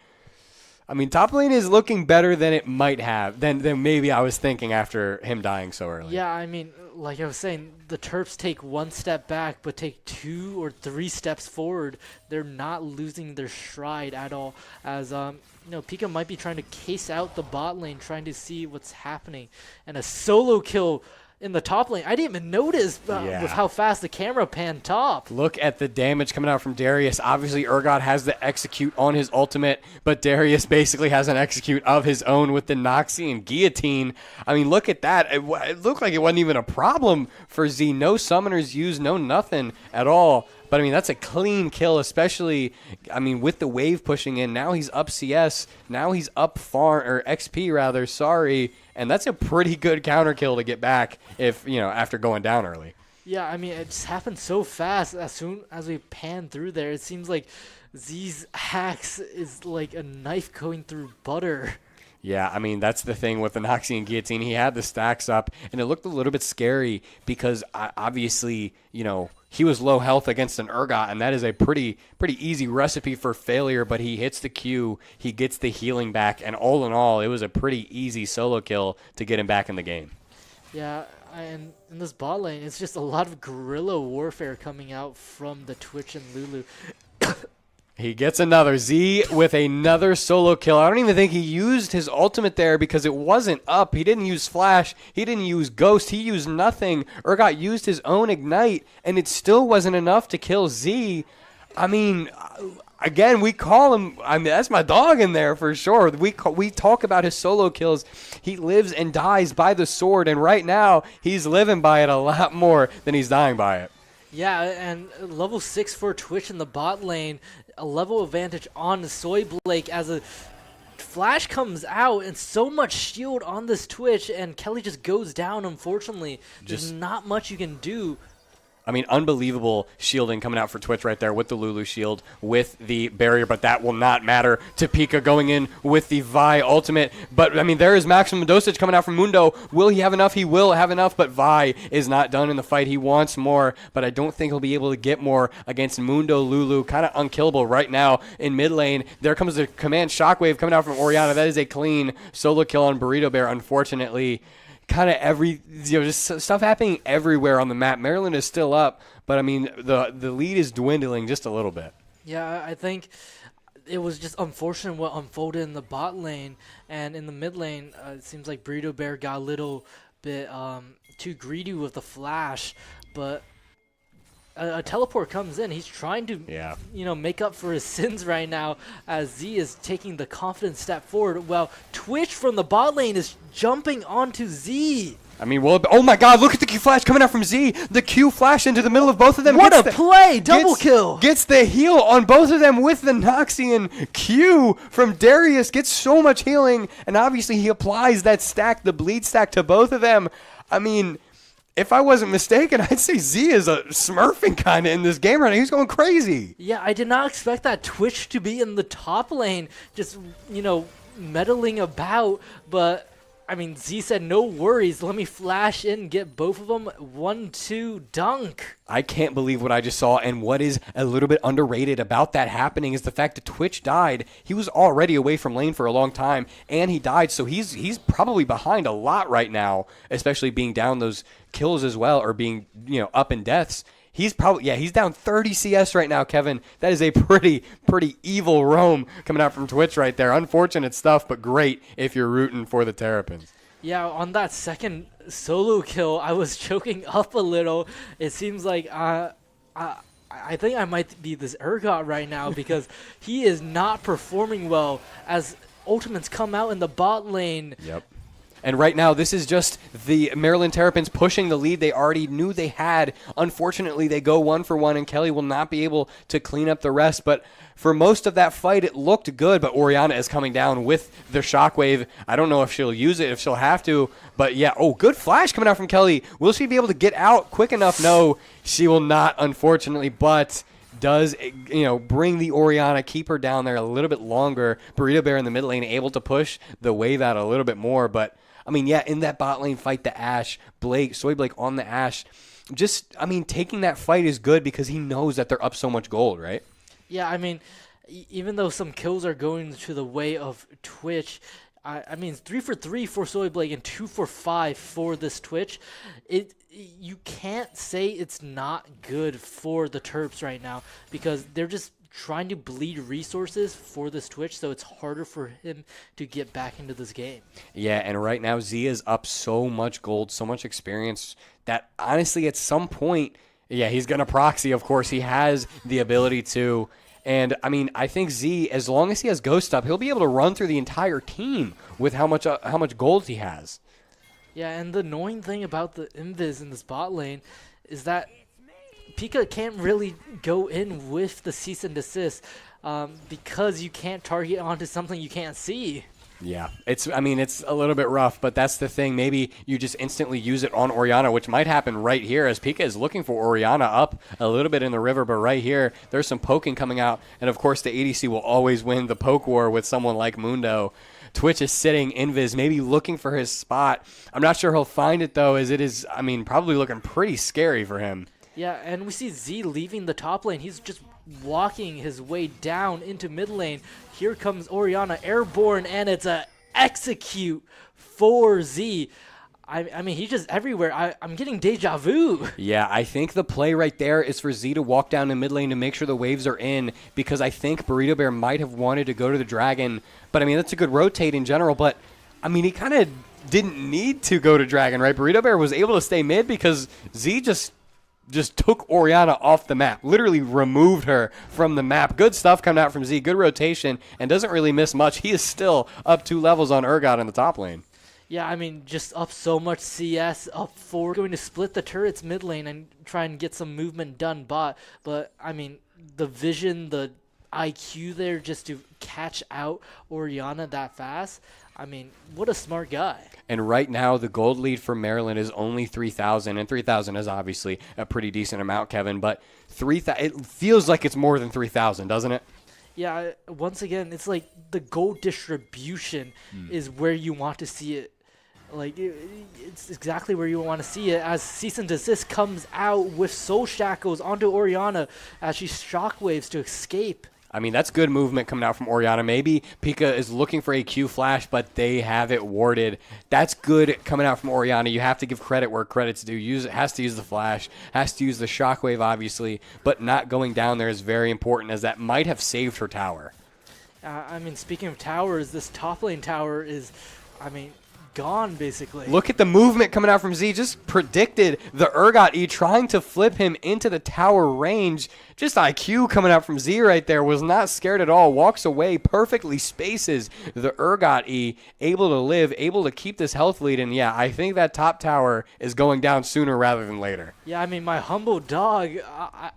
I mean, top lane is looking better than it might have, than maybe I was thinking after him dying so early. Yeah, I mean, like I was saying, the Terps take one step back, but take 2 or 3 steps forward. They're not losing their stride at all. As Pika might be trying to case out the bot lane, trying to see what's happening, and a solo kill in the top lane. I didn't even notice with how fast the camera panned top. Look at the damage coming out from Darius. Obviously, Urgot has the execute on his ultimate, but Darius basically has an execute of his own with the Noxie and Guillotine. I mean, look at that. It looked like it wasn't even a problem for Z. No summoners used, no nothing at all. But, I mean, that's a clean kill, especially, I mean, with the wave pushing in. Now he's up CS. Now he's up XP, rather. Sorry. And that's a pretty good counter kill to get back after going down early. Yeah, I mean, it just happened so fast. As soon as we pan through there, it seems like Z's hacks is like a knife going through butter. Yeah, I mean, that's the thing with the Noxie and Guillotine. He had the stacks up, and it looked a little bit scary because obviously, he was low health against an Urgot, and that is a pretty easy recipe for failure, but he hits the Q, he gets the healing back, and all in all, it was a pretty easy solo kill to get him back in the game. Yeah, and in this bot lane, it's just a lot of guerrilla warfare coming out from the Twitch and Lulu. He gets another. Z with another solo kill. I don't even think he used his ultimate there because it wasn't up. He didn't use flash. He didn't use ghost. He used nothing. Urgot used his own ignite, and it still wasn't enough to kill Z. I mean, again, we call him, that's my dog in there for sure. We talk about his solo kills. He lives and dies by the sword, and right now he's living by it a lot more than he's dying by it. Yeah, and level 6 for Twitch in the bot lane, a level advantage on Soy Blake as a flash comes out and so much shield on this Twitch, and Kelly just goes down, unfortunately. There's not much you can do. I mean, unbelievable shielding coming out for Twitch right there with the Lulu shield, with the barrier, but that will not matter to Pika going in with the Vi ultimate. But, I mean, there is maximum dosage coming out from Mundo. Will he have enough? He will have enough, but Vi is not done in the fight. He wants more, but I don't think he'll be able to get more against Mundo Lulu. Kind of unkillable right now in mid lane. There comes the command shockwave coming out from Orianna. That is a clean solo kill on Burrito Bear, unfortunately. Kind of just stuff happening everywhere on the map. Maryland is still up, but I mean the lead is dwindling just a little bit. Yeah, I think it was just unfortunate what unfolded in the bot lane, and in the mid lane, it seems like Burrito Bear got a little bit too greedy with the flash, but a teleport comes in. He's trying to, make up for his sins right now as Z is taking the confident step forward. Well, Twitch from the bot lane is jumping onto Z. I mean, oh my God, look at the Q flash coming out from Z. The Q flash into the middle of both of them. What a play! Double kill! Gets the heal on both of them with the Noxian. Q from Darius gets so much healing, and obviously he applies that stack, the bleed stack, to both of them. I mean, if I wasn't mistaken, I'd say Z is a smurfing kind of in this game right now. He's going crazy. Yeah, I did not expect that Twitch to be in the top lane, just, meddling about. But, I mean, Z said, no worries. Let me flash in, get both of them. 1-2 dunk. I can't believe what I just saw, and what is a little bit underrated about that happening is the fact that Twitch died. He was already away from lane for a long time, and he died, so he's probably behind a lot right now, especially being down those kills as well, or being, up in deaths. He's down 30 CS right now, Kevin. That is a pretty evil roam coming out from Twitch right there. Unfortunate stuff, but great if you're rooting for the Terrapins. Yeah, on that second solo kill, I was choking up a little. It seems like I think I might be this Urgot right now because he is not performing well as ultimates come out in the bot lane. Yep. And right now, this is just the Maryland Terrapins pushing the lead they already knew they had. Unfortunately, they go 1-for-1, and Kelly will not be able to clean up the rest. But for most of that fight, it looked good. But Oriana is coming down with the shockwave. I don't know if she'll use it, if she'll have to. But yeah, good flash coming out from Kelly. Will she be able to get out quick enough? No, she will not, unfortunately. But does bring the Oriana, keep her down there a little bit longer. Burrito Bear in the mid lane able to push the wave out a little bit more. But I mean, yeah, in that bot lane fight, the Ashe, Soy Blake on the Ashe, taking that fight is good because he knows that they're up so much gold, right? Yeah, I mean, even though some kills are going to the way of Twitch, I mean, 3 for 3 for Soy Blake and 2 for 5 for this Twitch. You can't say it's not good for the Terps right now because they're just trying to bleed resources for this Twitch, so it's harder for him to get back into this game. Yeah, and right now Z is up so much gold, so much experience that honestly at some point, yeah, he's going to proxy. Of course, he has the ability to. And, I mean, I think Z, as long as he has Ghost up, he'll be able to run through the entire team with how much gold he has. Yeah, and the annoying thing about the Invis in this bot lane is that Pika can't really go in with the cease and desist because you can't target onto something you can't see. Yeah, it's a little bit rough, but that's the thing. Maybe you just instantly use it on Oriana, which might happen right here as Pika is looking for Oriana up a little bit in the river, but right here, there's some poking coming out, and of course the ADC will always win the poke war with someone like Mundo. Twitch is sitting, Invis, maybe looking for his spot. I'm not sure he'll find it, though, as it is, probably looking pretty scary for him. Yeah, and we see Z leaving the top lane. He's just walking his way down into mid lane. Here comes Oriana, airborne, and it's a execute for Z. I mean, he's just everywhere. I'm getting deja vu. Yeah, I think the play right there is for Z to walk down in mid lane to make sure the waves are in, because I think Burrito Bear might have wanted to go to the Dragon. But, that's a good rotate in general. But, he kind of didn't need to go to Dragon, right? Burrito Bear was able to stay mid because Z just took Oriana off the map, literally removed her from the map. Good stuff coming out from Z, good rotation, and doesn't really miss much. He is still up 2 levels on Urgot in the top lane. Yeah, just up so much CS, up 4, going to split the turrets mid lane and try and get some movement done bot. But, the vision, the IQ there just to catch out Oriana that fast, what a smart guy. And right now, the gold lead for Maryland is only 3,000, and 3,000 is obviously a pretty decent amount, Kevin, but it feels like it's more than 3,000, doesn't it? Yeah, once again, it's like the gold distribution is where you want to see it. It's exactly where you want to see it as Cease and Desist comes out with Soul Shackles onto Oriana as she shockwaves to escape. That's good movement coming out from Oriana. Maybe Pika is looking for a Q flash, but they have it warded. That's good coming out from Oriana. You have to give credit where credit's due. Has to use the flash, has to use the shockwave, obviously, but not going down there is very important, as that might have saved her tower. Speaking of towers, this top lane tower is, gone, basically. Look at the movement coming out from Z. Just predicted the Urgot E trying to flip him into the tower range. Just IQ coming out from Z right there. Was not scared at all. Walks away, perfectly spaces the Urgot E. Able to live, able to keep this health lead. And yeah, I think that top tower is going down sooner rather than later. Yeah, my humble dog,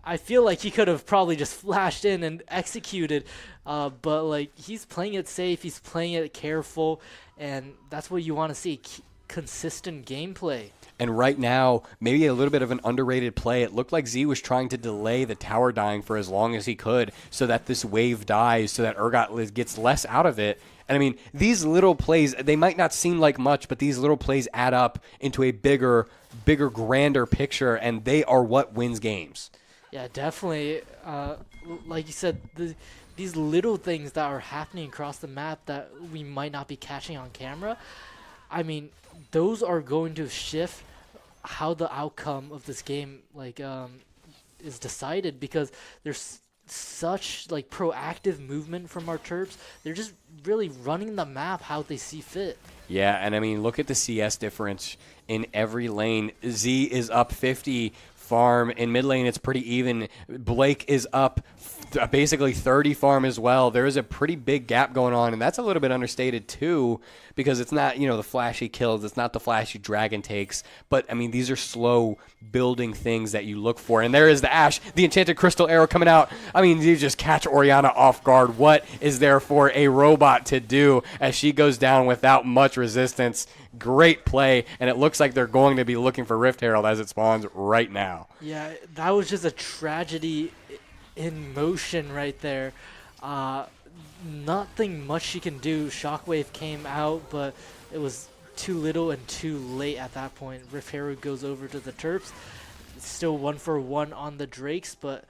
I feel like he could have probably just flashed in and executed. But he's playing it safe. He's playing it careful. And that's what you want to see, consistent gameplay. And right now, maybe a little bit of an underrated play. It looked like Z was trying to delay the tower dying for as long as he could so that this wave dies, so that Urgot gets less out of it. And these little plays, they might not seem like much, but these little plays add up into a bigger, grander picture, and they are what wins games. Yeah, definitely. Like you said, these little things that are happening across the map that we might not be catching on camera, those are going to shift how the outcome of this game is decided, because there's such proactive movement from our Terps. They're just really running the map how they see fit. Yeah, and look at the CS difference in every lane. Z is up 50 farm. In mid lane, it's pretty even. Blake is up basically 30 farm as well. There is a pretty big gap going on, and that's a little bit understated too, because it's not, the flashy kills. It's not the flashy dragon takes. But, I mean, these are slow building things that you look for. And there is the Ashe, the enchanted crystal arrow coming out. I mean, you just catch Orianna off guard. What is there for a robot to do as she goes down without much resistance? Great play, and it looks like they're going to be looking for Rift Herald as it spawns right now. Yeah, that was just a tragedy in motion right there. Nothing much she can do. Shockwave came out, but it was too little and too late at that point. Rift Herald goes over to the Terps. It's still 1-for-1 on the Drakes, but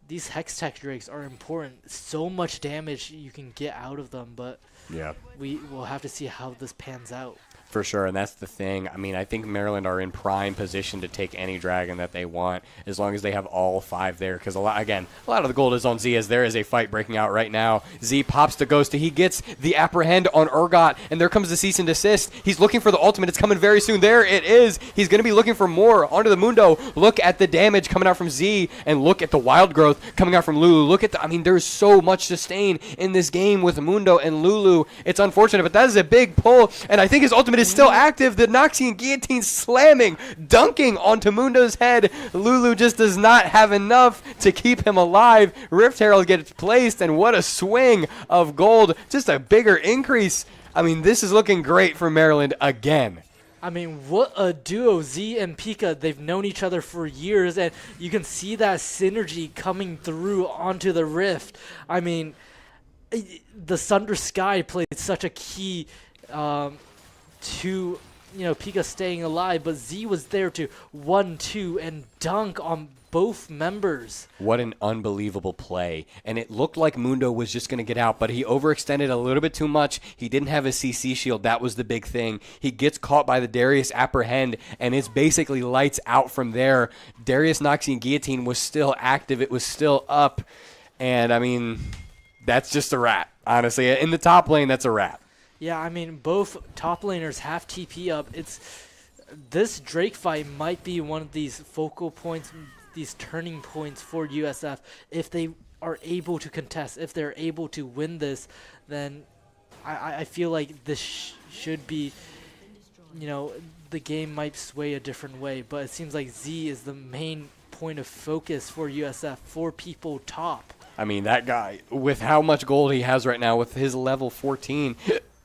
these Hex Tech Drakes are important. So much damage you can get out of them, but yeah, we will have to see how this pans out. For sure, and that's the thing. I mean, I think Maryland are in prime position to take any dragon that they want, as long as they have all 5 there. Because, a lot of the gold is on Z, as there is a fight breaking out right now. Z pops the Ghost. He gets the Apprehend on Urgot, and there comes the Cease and Desist. He's looking for the ultimate. It's coming very soon. There it is. He's going to be looking for more. Onto the Mundo. Look at the damage coming out from Z, and look at the wild growth coming out from Lulu. Look at there's so much sustain in this game with Mundo and Lulu. It's unfortunate, but that is a big pull, and I think his ultimate is still active. The Noxian Guillotine slamming, dunking onto Mundo's head. Lulu just does not have enough to keep him alive. Rift Herald gets placed, and what a swing of gold. Just a bigger increase. I mean, this is looking great for Maryland again. I mean, what a duo. Z and Pika, they've known each other for years, and you can see that synergy coming through onto the Rift. I mean, the Sunder Sky played such a key to Pika staying alive, but Z was there to 1-2 and dunk on both members. What an unbelievable play. And it looked like Mundo was just going to get out, but he overextended a little bit too much. He didn't have a CC shield. That was the big thing. He gets caught by the Darius Apprehend, and it's basically lights out from there. Darius Noxian Guillotine was still active. It was still up. And, I mean, that's just a wrap. Honestly, in the top lane, that's a wrap. Yeah, I mean, both top laners have TP up. This Drake fight might be one of these focal points, these turning points for USF. If they are able to contest, if they're able to win this, then I feel like this should be, the game might sway a different way. But it seems like Z is the main point of focus for USF, for people top. I mean, that guy, with how much gold he has right now, with his level 14,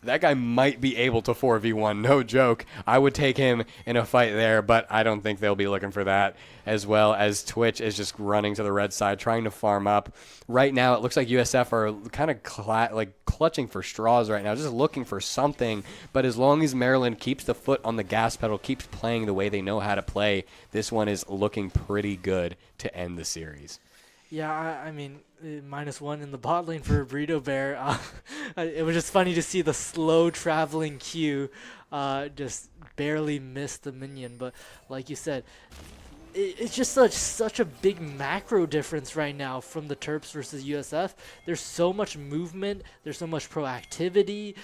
that guy might be able to 4v1, no joke. I would take him in a fight there, but I don't think they'll be looking for that, as well as Twitch is just running to the red side, trying to farm up. Right now, it looks like USF are kind of clutching for straws right now, just looking for something. But as long as Maryland keeps the foot on the gas pedal, keeps playing the way they know how to play, this one is looking pretty good to end the series. Yeah, I mean, -1 in the bot lane for Burrito Bear. It was just funny to see the slow traveling Q just barely miss the minion. But like you said, it's just such a big macro difference right now from the Terps versus USF. There's so much movement. There's so much proactivity.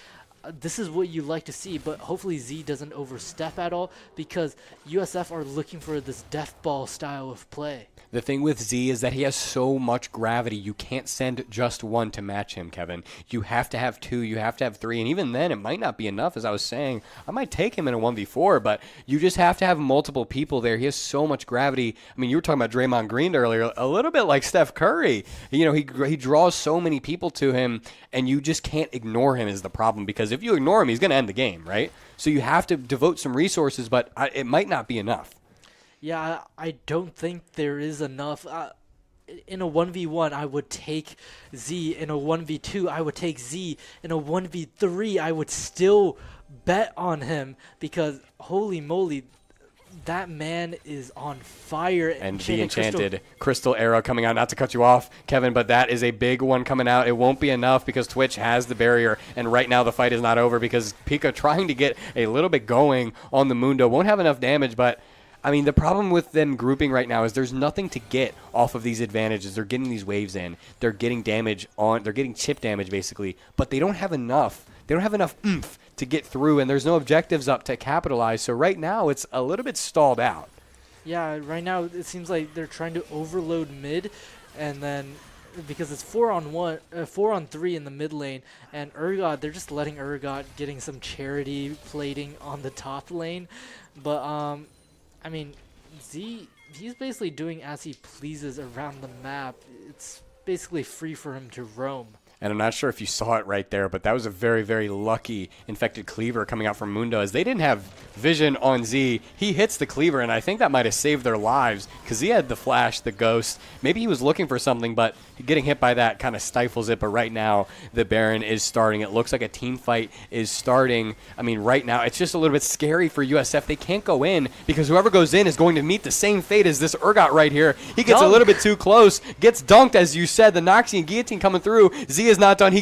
This is what you like to see, but hopefully Z doesn't overstep at all, because USF are looking for this death ball style of play. The thing with Z is that he has so much gravity. You can't send just one to match him, Kevin. You have to have 2, you have to have 3, and even then it might not be enough. As I was saying, I might take him in a 1v4, but you just have to have multiple people there. He has so much gravity. I mean, you were talking about Draymond Green earlier, a little bit like Steph Curry. He draws so many people to him, and you just can't ignore him is the problem, because if you ignore him, he's going to end the game, right? So you have to devote some resources, but it might not be enough. Yeah, I don't think there is enough. In a 1v1, I would take Z. In a 1v2, I would take Z. In a 1v3, I would still bet on him, because holy moly, that man is on fire. And the enchanted crystal arrow coming out. Not to cut you off, Kevin, but that is a big one coming out. It won't be enough because Twitch has the barrier, and right now the fight is not over because Pika trying to get a little bit going on the Mundo. Won't have enough damage, but I mean, the problem with them grouping right now is there's nothing to get off of these advantages. They're getting these waves in. They're getting damage on. They're getting chip damage, basically. But they don't have enough. They don't have enough oomph to get through, and there's no objectives up to capitalize. So right now, it's a little bit stalled out. Yeah, right now it seems like they're trying to overload mid, and then because it's 4-on-3 in the mid lane, and Urgot, they're just letting Urgot getting some charity plating on the top lane. But I mean, he's basically doing as he pleases around the map. It's basically free for him to roam. And I'm not sure if you saw it right there, but that was a very, very lucky infected cleaver coming out from Mundo, as they didn't have vision on Z. He hits the cleaver, and I think that might have saved their lives, because he had the flash, the ghost. Maybe he was looking for something, but getting hit by that kind of stifles it. But right now, the Baron is starting. It looks like a team fight is starting. I mean, right now, it's just a little bit scary for USF. They can't go in, because whoever goes in is going to meet the same fate as this Urgot right here. He gets a little bit too close, gets dunked, as you said. The Noxian Guillotine coming through. Z is not done. He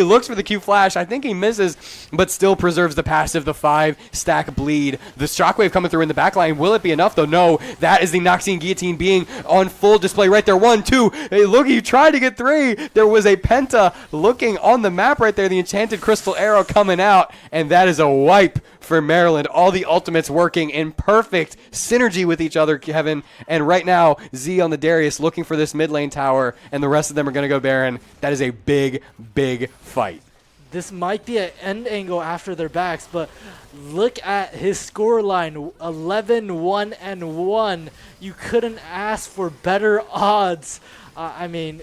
looks for the Q flash. I think he misses, but still preserves the passive. The 5-stack bleed. The shockwave coming through in the back line. Will it be enough, though? No. That is the Noxian Guillotine being on full display right there. 1, 2. Hey, look, he tried to get 3. There was a Penta looking on the map right there. The Enchanted Crystal Arrow coming out, and that is a wipe for Maryland. All the ultimates working in perfect synergy with each other, Kevin. And right now, Z on the Darius looking for this mid lane tower, and the rest of them are going to go Baron. That is a big, big fight. This might be an end angle after their backs, but look at his scoreline, 11-1-1. You couldn't ask for better odds. I mean,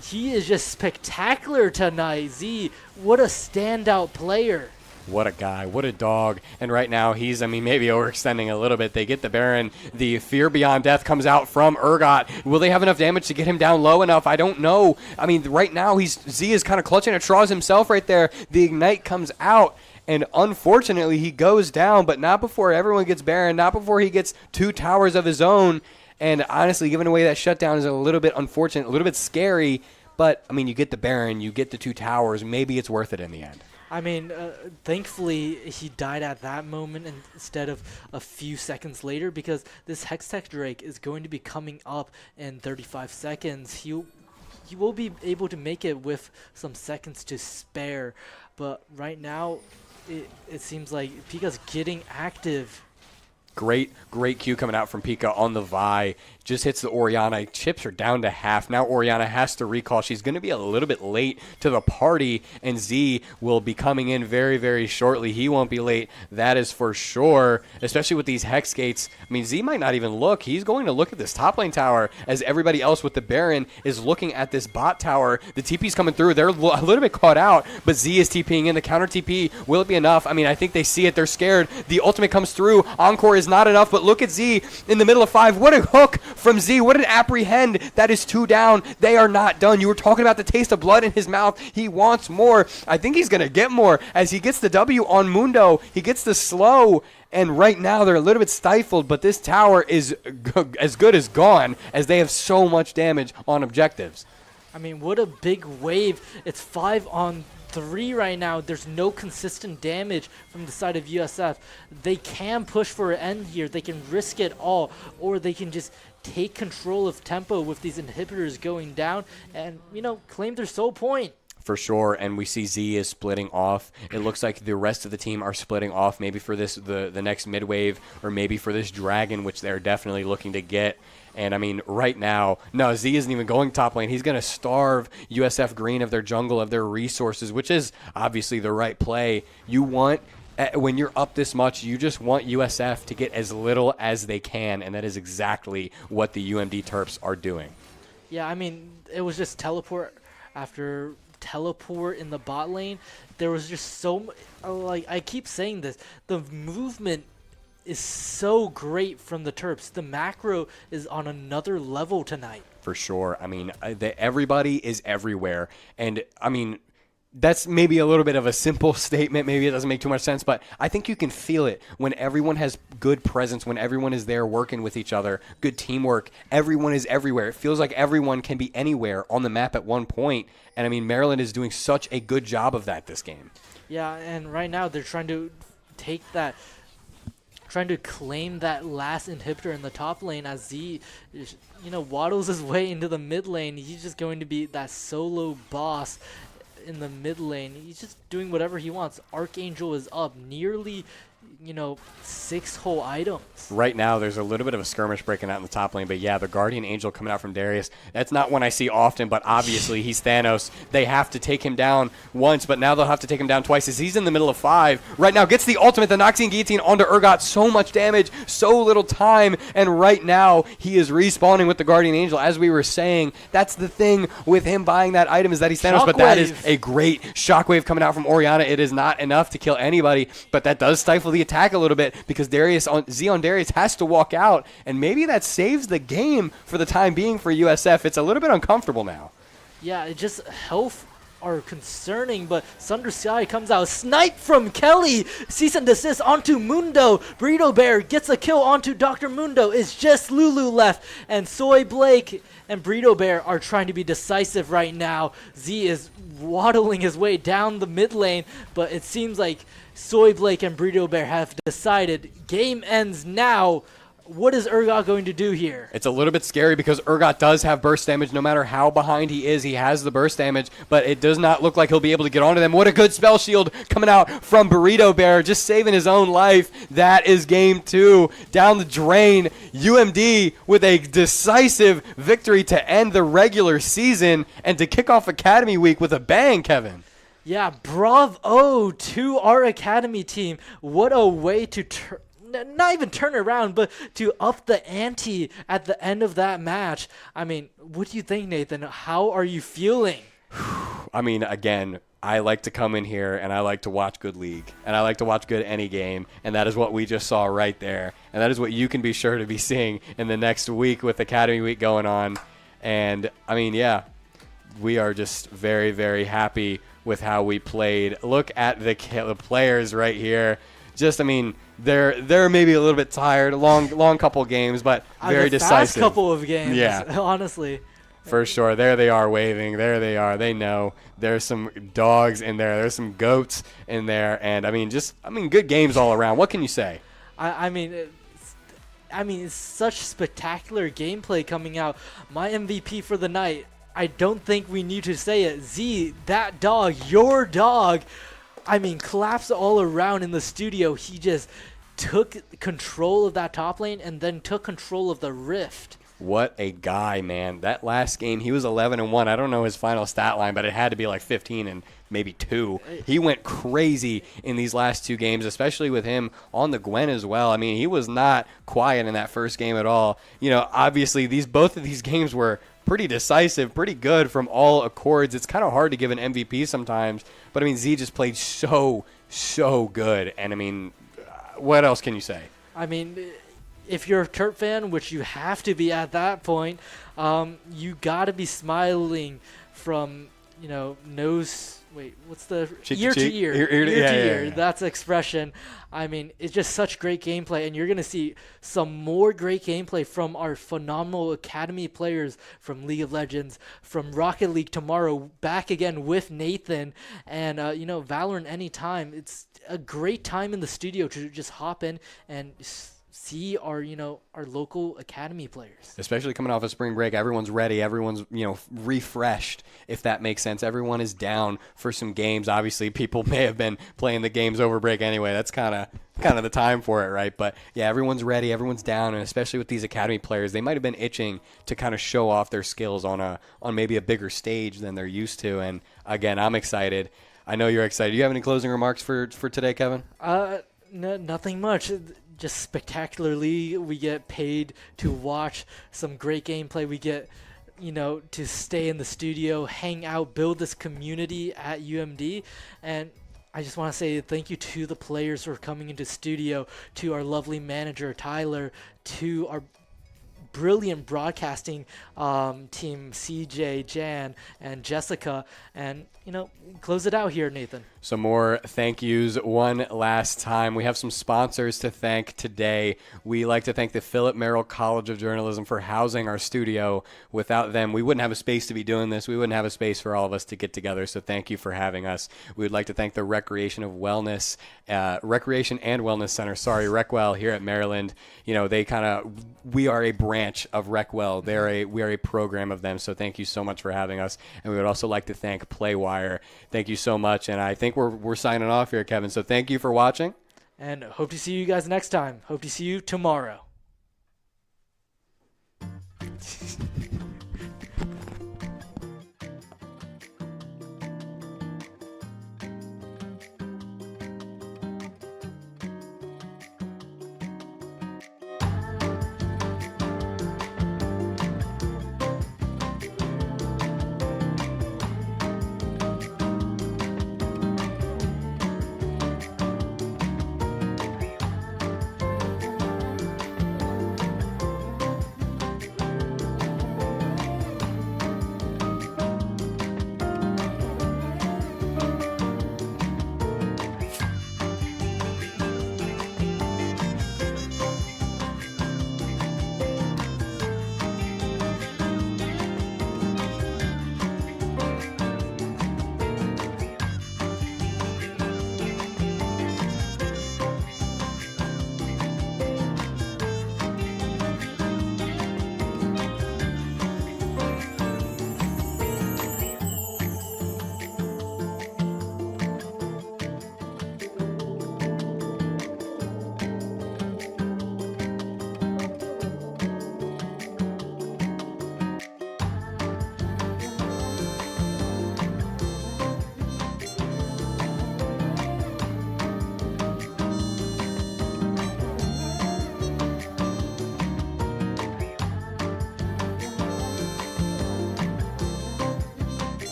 he is just spectacular tonight. Z, what a standout player. What a guy, what a dog. And right now he's, maybe overextending a little bit. They get the Baron. The Fear Beyond Death comes out from Urgot. Will they have enough damage to get him down low enough? I don't know. Right now Z is kind of clutching at straws himself right there. The Ignite comes out, and unfortunately he goes down, but not before everyone gets Baron, not before he gets 2 towers of his own. And honestly, giving away that shutdown is a little bit unfortunate, a little bit scary. But, you get the Baron, you get the 2 towers. Maybe it's worth it in the end. Thankfully, he died at that moment instead of a few seconds later, because this Hextech Drake is going to be coming up in 35 seconds. He will be able to make it with some seconds to spare, but right now, it seems like Pika's getting active. Great Q coming out from Pika on the Vi. Just hits the Orianna. Chips are down to half. Now Orianna has to recall. She's going to be a little bit late to the party, and Z will be coming in very, very shortly. He won't be late. That is for sure, especially with these Hex Gates. Z might not even look. He's going to look at this top lane tower as everybody else with the Baron is looking at this bot tower. The TP's coming through. They're a little bit caught out, but Z is TPing in. The counter TP, will it be enough? I think they see it. They're scared. The ultimate comes through. Encore is not enough, but look at Z in the middle of 5. What a hook from Z. What an apprehend. That is 2 down. They are not done. You were talking about the taste of blood in his mouth. He wants more. I think he's going to get more as he gets the W on Mundo. He gets the slow, and right now they're a little bit stifled, but this tower is as good as gone as they have so much damage on objectives. What a big wave. It's 5-on-3 right now. There's no consistent damage from the side of USF. They can push for an end here. They can risk it all, or they can just take control of tempo with these inhibitors going down and, claim their sole point. For sure, and we see Z is splitting off. It looks like the rest of the team are splitting off, maybe for the next mid wave, or maybe for this dragon, which they're definitely looking to get. And right now, no, Z isn't even going top lane. He's going to starve USF Green of their jungle, of their resources, which is obviously the right play. You want, when you're up this much, you just want USF to get as little as they can, and that is exactly what the UMD Terps are doing. Yeah, it was just teleport after teleport in the bot lane. There was just so I keep saying this, the movement is so great from the Terps. The macro is on another level tonight. For sure. Everybody is everywhere. And, that's maybe a little bit of a simple statement. Maybe it doesn't make too much sense, but I think you can feel it when everyone has good presence, when everyone is there working with each other, good teamwork. Everyone is everywhere. It feels like everyone can be anywhere on the map at one point. And, Maryland is doing such a good job of that this game. Yeah, and right now they're trying to claim that last inhibitor in the top lane as Z, waddles his way into the mid lane. He's just going to be that solo boss in the mid lane. He's just doing whatever he wants. Archangel is up. Nearly 6 whole items. Right now, there's a little bit of a skirmish breaking out in the top lane, but yeah, the Guardian Angel coming out from Darius, that's not one I see often, but obviously he's Thanos. They have to take him down once, but now they'll have to take him down twice as he's in the middle of 5. Right now, gets the ultimate, the Noxian Guillotine onto Urgot, so much damage, so little time, and right now, he is respawning with the Guardian Angel. As we were saying, that's the thing with him buying that item is that he's Thanos, but that is a great shockwave coming out from Orianna. It is not enough to kill anybody, but that does stifle the attack a little bit because Z on Darius has to walk out, and maybe that saves the game for the time being for USF. It's a little bit uncomfortable now. Yeah, it just health are concerning, but Sunder Sky comes out. Snipe from Kelly. Cease and desist onto Mundo. Burrito Bear gets a kill onto Dr. Mundo. It's just Lulu left, and Soy Blake and Burrito Bear are trying to be decisive right now. Z is waddling his way down the mid lane, but it seems like Soy Blake and Burrito Bear have decided game ends now. What is Urgot going to do here? It's a little bit scary because Urgot does have burst damage. No matter how behind he is, he has the burst damage, but it does not look like he'll be able to get onto them. What a good spell shield coming out from Burrito Bear, just saving his own life. That is game 2. Down the drain, UMD with a decisive victory to end the regular season and to kick off Academy Week with a bang, Kevin. Yeah, bravo to our Academy team. What a way to not even turn around, but to up the ante at the end of that match. I mean, what do you think, Nathan? How are you feeling? I mean, again, I like to come in here and I like to watch good league and I like to watch good any game, and that is what we just saw right there, and that is what you can be sure to be seeing in the next week with Academy Week going on. And I mean, yeah, we are just very, very happy with how we played. Look at the players right here. Just, I mean, they're maybe a little bit tired, long couple games, but very decisive. Fast couple of games, yeah, honestly. For sure. There they are waving. There they are. They know. There's some dogs in there. There's some goats in there, and I mean, good games all around. What can you say? I mean, it's such spectacular gameplay coming out. My MVP for the night. I don't think we need to say it. Z, that dog, your dog. I mean, claps all around in the studio. He just took control of that top lane and then took control of the rift. What a guy, man. That last game, he was 11-1. I don't know his final stat line, but it had to be like 15 and maybe 2. He went crazy in these last 2 games, especially with him on the Gwen as well. I mean, he was not quiet in that first game at all. You know, obviously, both of these games were pretty decisive, pretty good from all accords. It's kind of hard to give an MVP sometimes, but I mean, Z just played so good. And I mean, what else can you say? I mean, if you're a Terp fan, which you have to be at that point, you got to be smiling from, nose. Wait, what's the ear to ear? Ear to ear. That's the expression. I mean, it's just such great gameplay, and you're going to see some more great gameplay from our phenomenal Academy players from League of Legends, from Rocket League tomorrow, back again with Nathan, and, Valorant anytime. It's a great time in the studio to just hop in and see our local Academy players. Especially coming off of spring break, everyone's ready, everyone's refreshed, if that makes sense. Everyone is down for some games. Obviously, people may have been playing the games over break anyway. That's kind of the time for it, right? But yeah, everyone's ready, everyone's down, and especially with these Academy players, they might have been itching to kind of show off their skills on maybe a bigger stage than they're used to. And again, I'm excited. I know you're excited. Do you have any closing remarks for today, Kevin? No, nothing much. Just spectacularly, we get paid to watch some great gameplay. We get, to stay in the studio, hang out, build this community at UMD. And I just want to say thank you to the players for coming into studio, to our lovely manager, Tyler, to our brilliant broadcasting team, CJ, Jan, and Jessica. And, close it out here, Nathan. Some more thank yous one last time. We have some sponsors to thank today. We like to thank the Philip Merrill College of Journalism for housing our studio. Without them, we wouldn't have a space to be doing this. We wouldn't have a space for all of us to get together. So thank you for having us. We would like to thank the Recreation and Wellness Center, Recwell here at Maryland. We are a branch of Recwell. We are a program of them. So thank you so much for having us. And we would also like to thank Playwire. Thank you so much. And I think we're signing off here, Kevin. So thank you for watching. And hope to see you guys next time. Hope to see you tomorrow.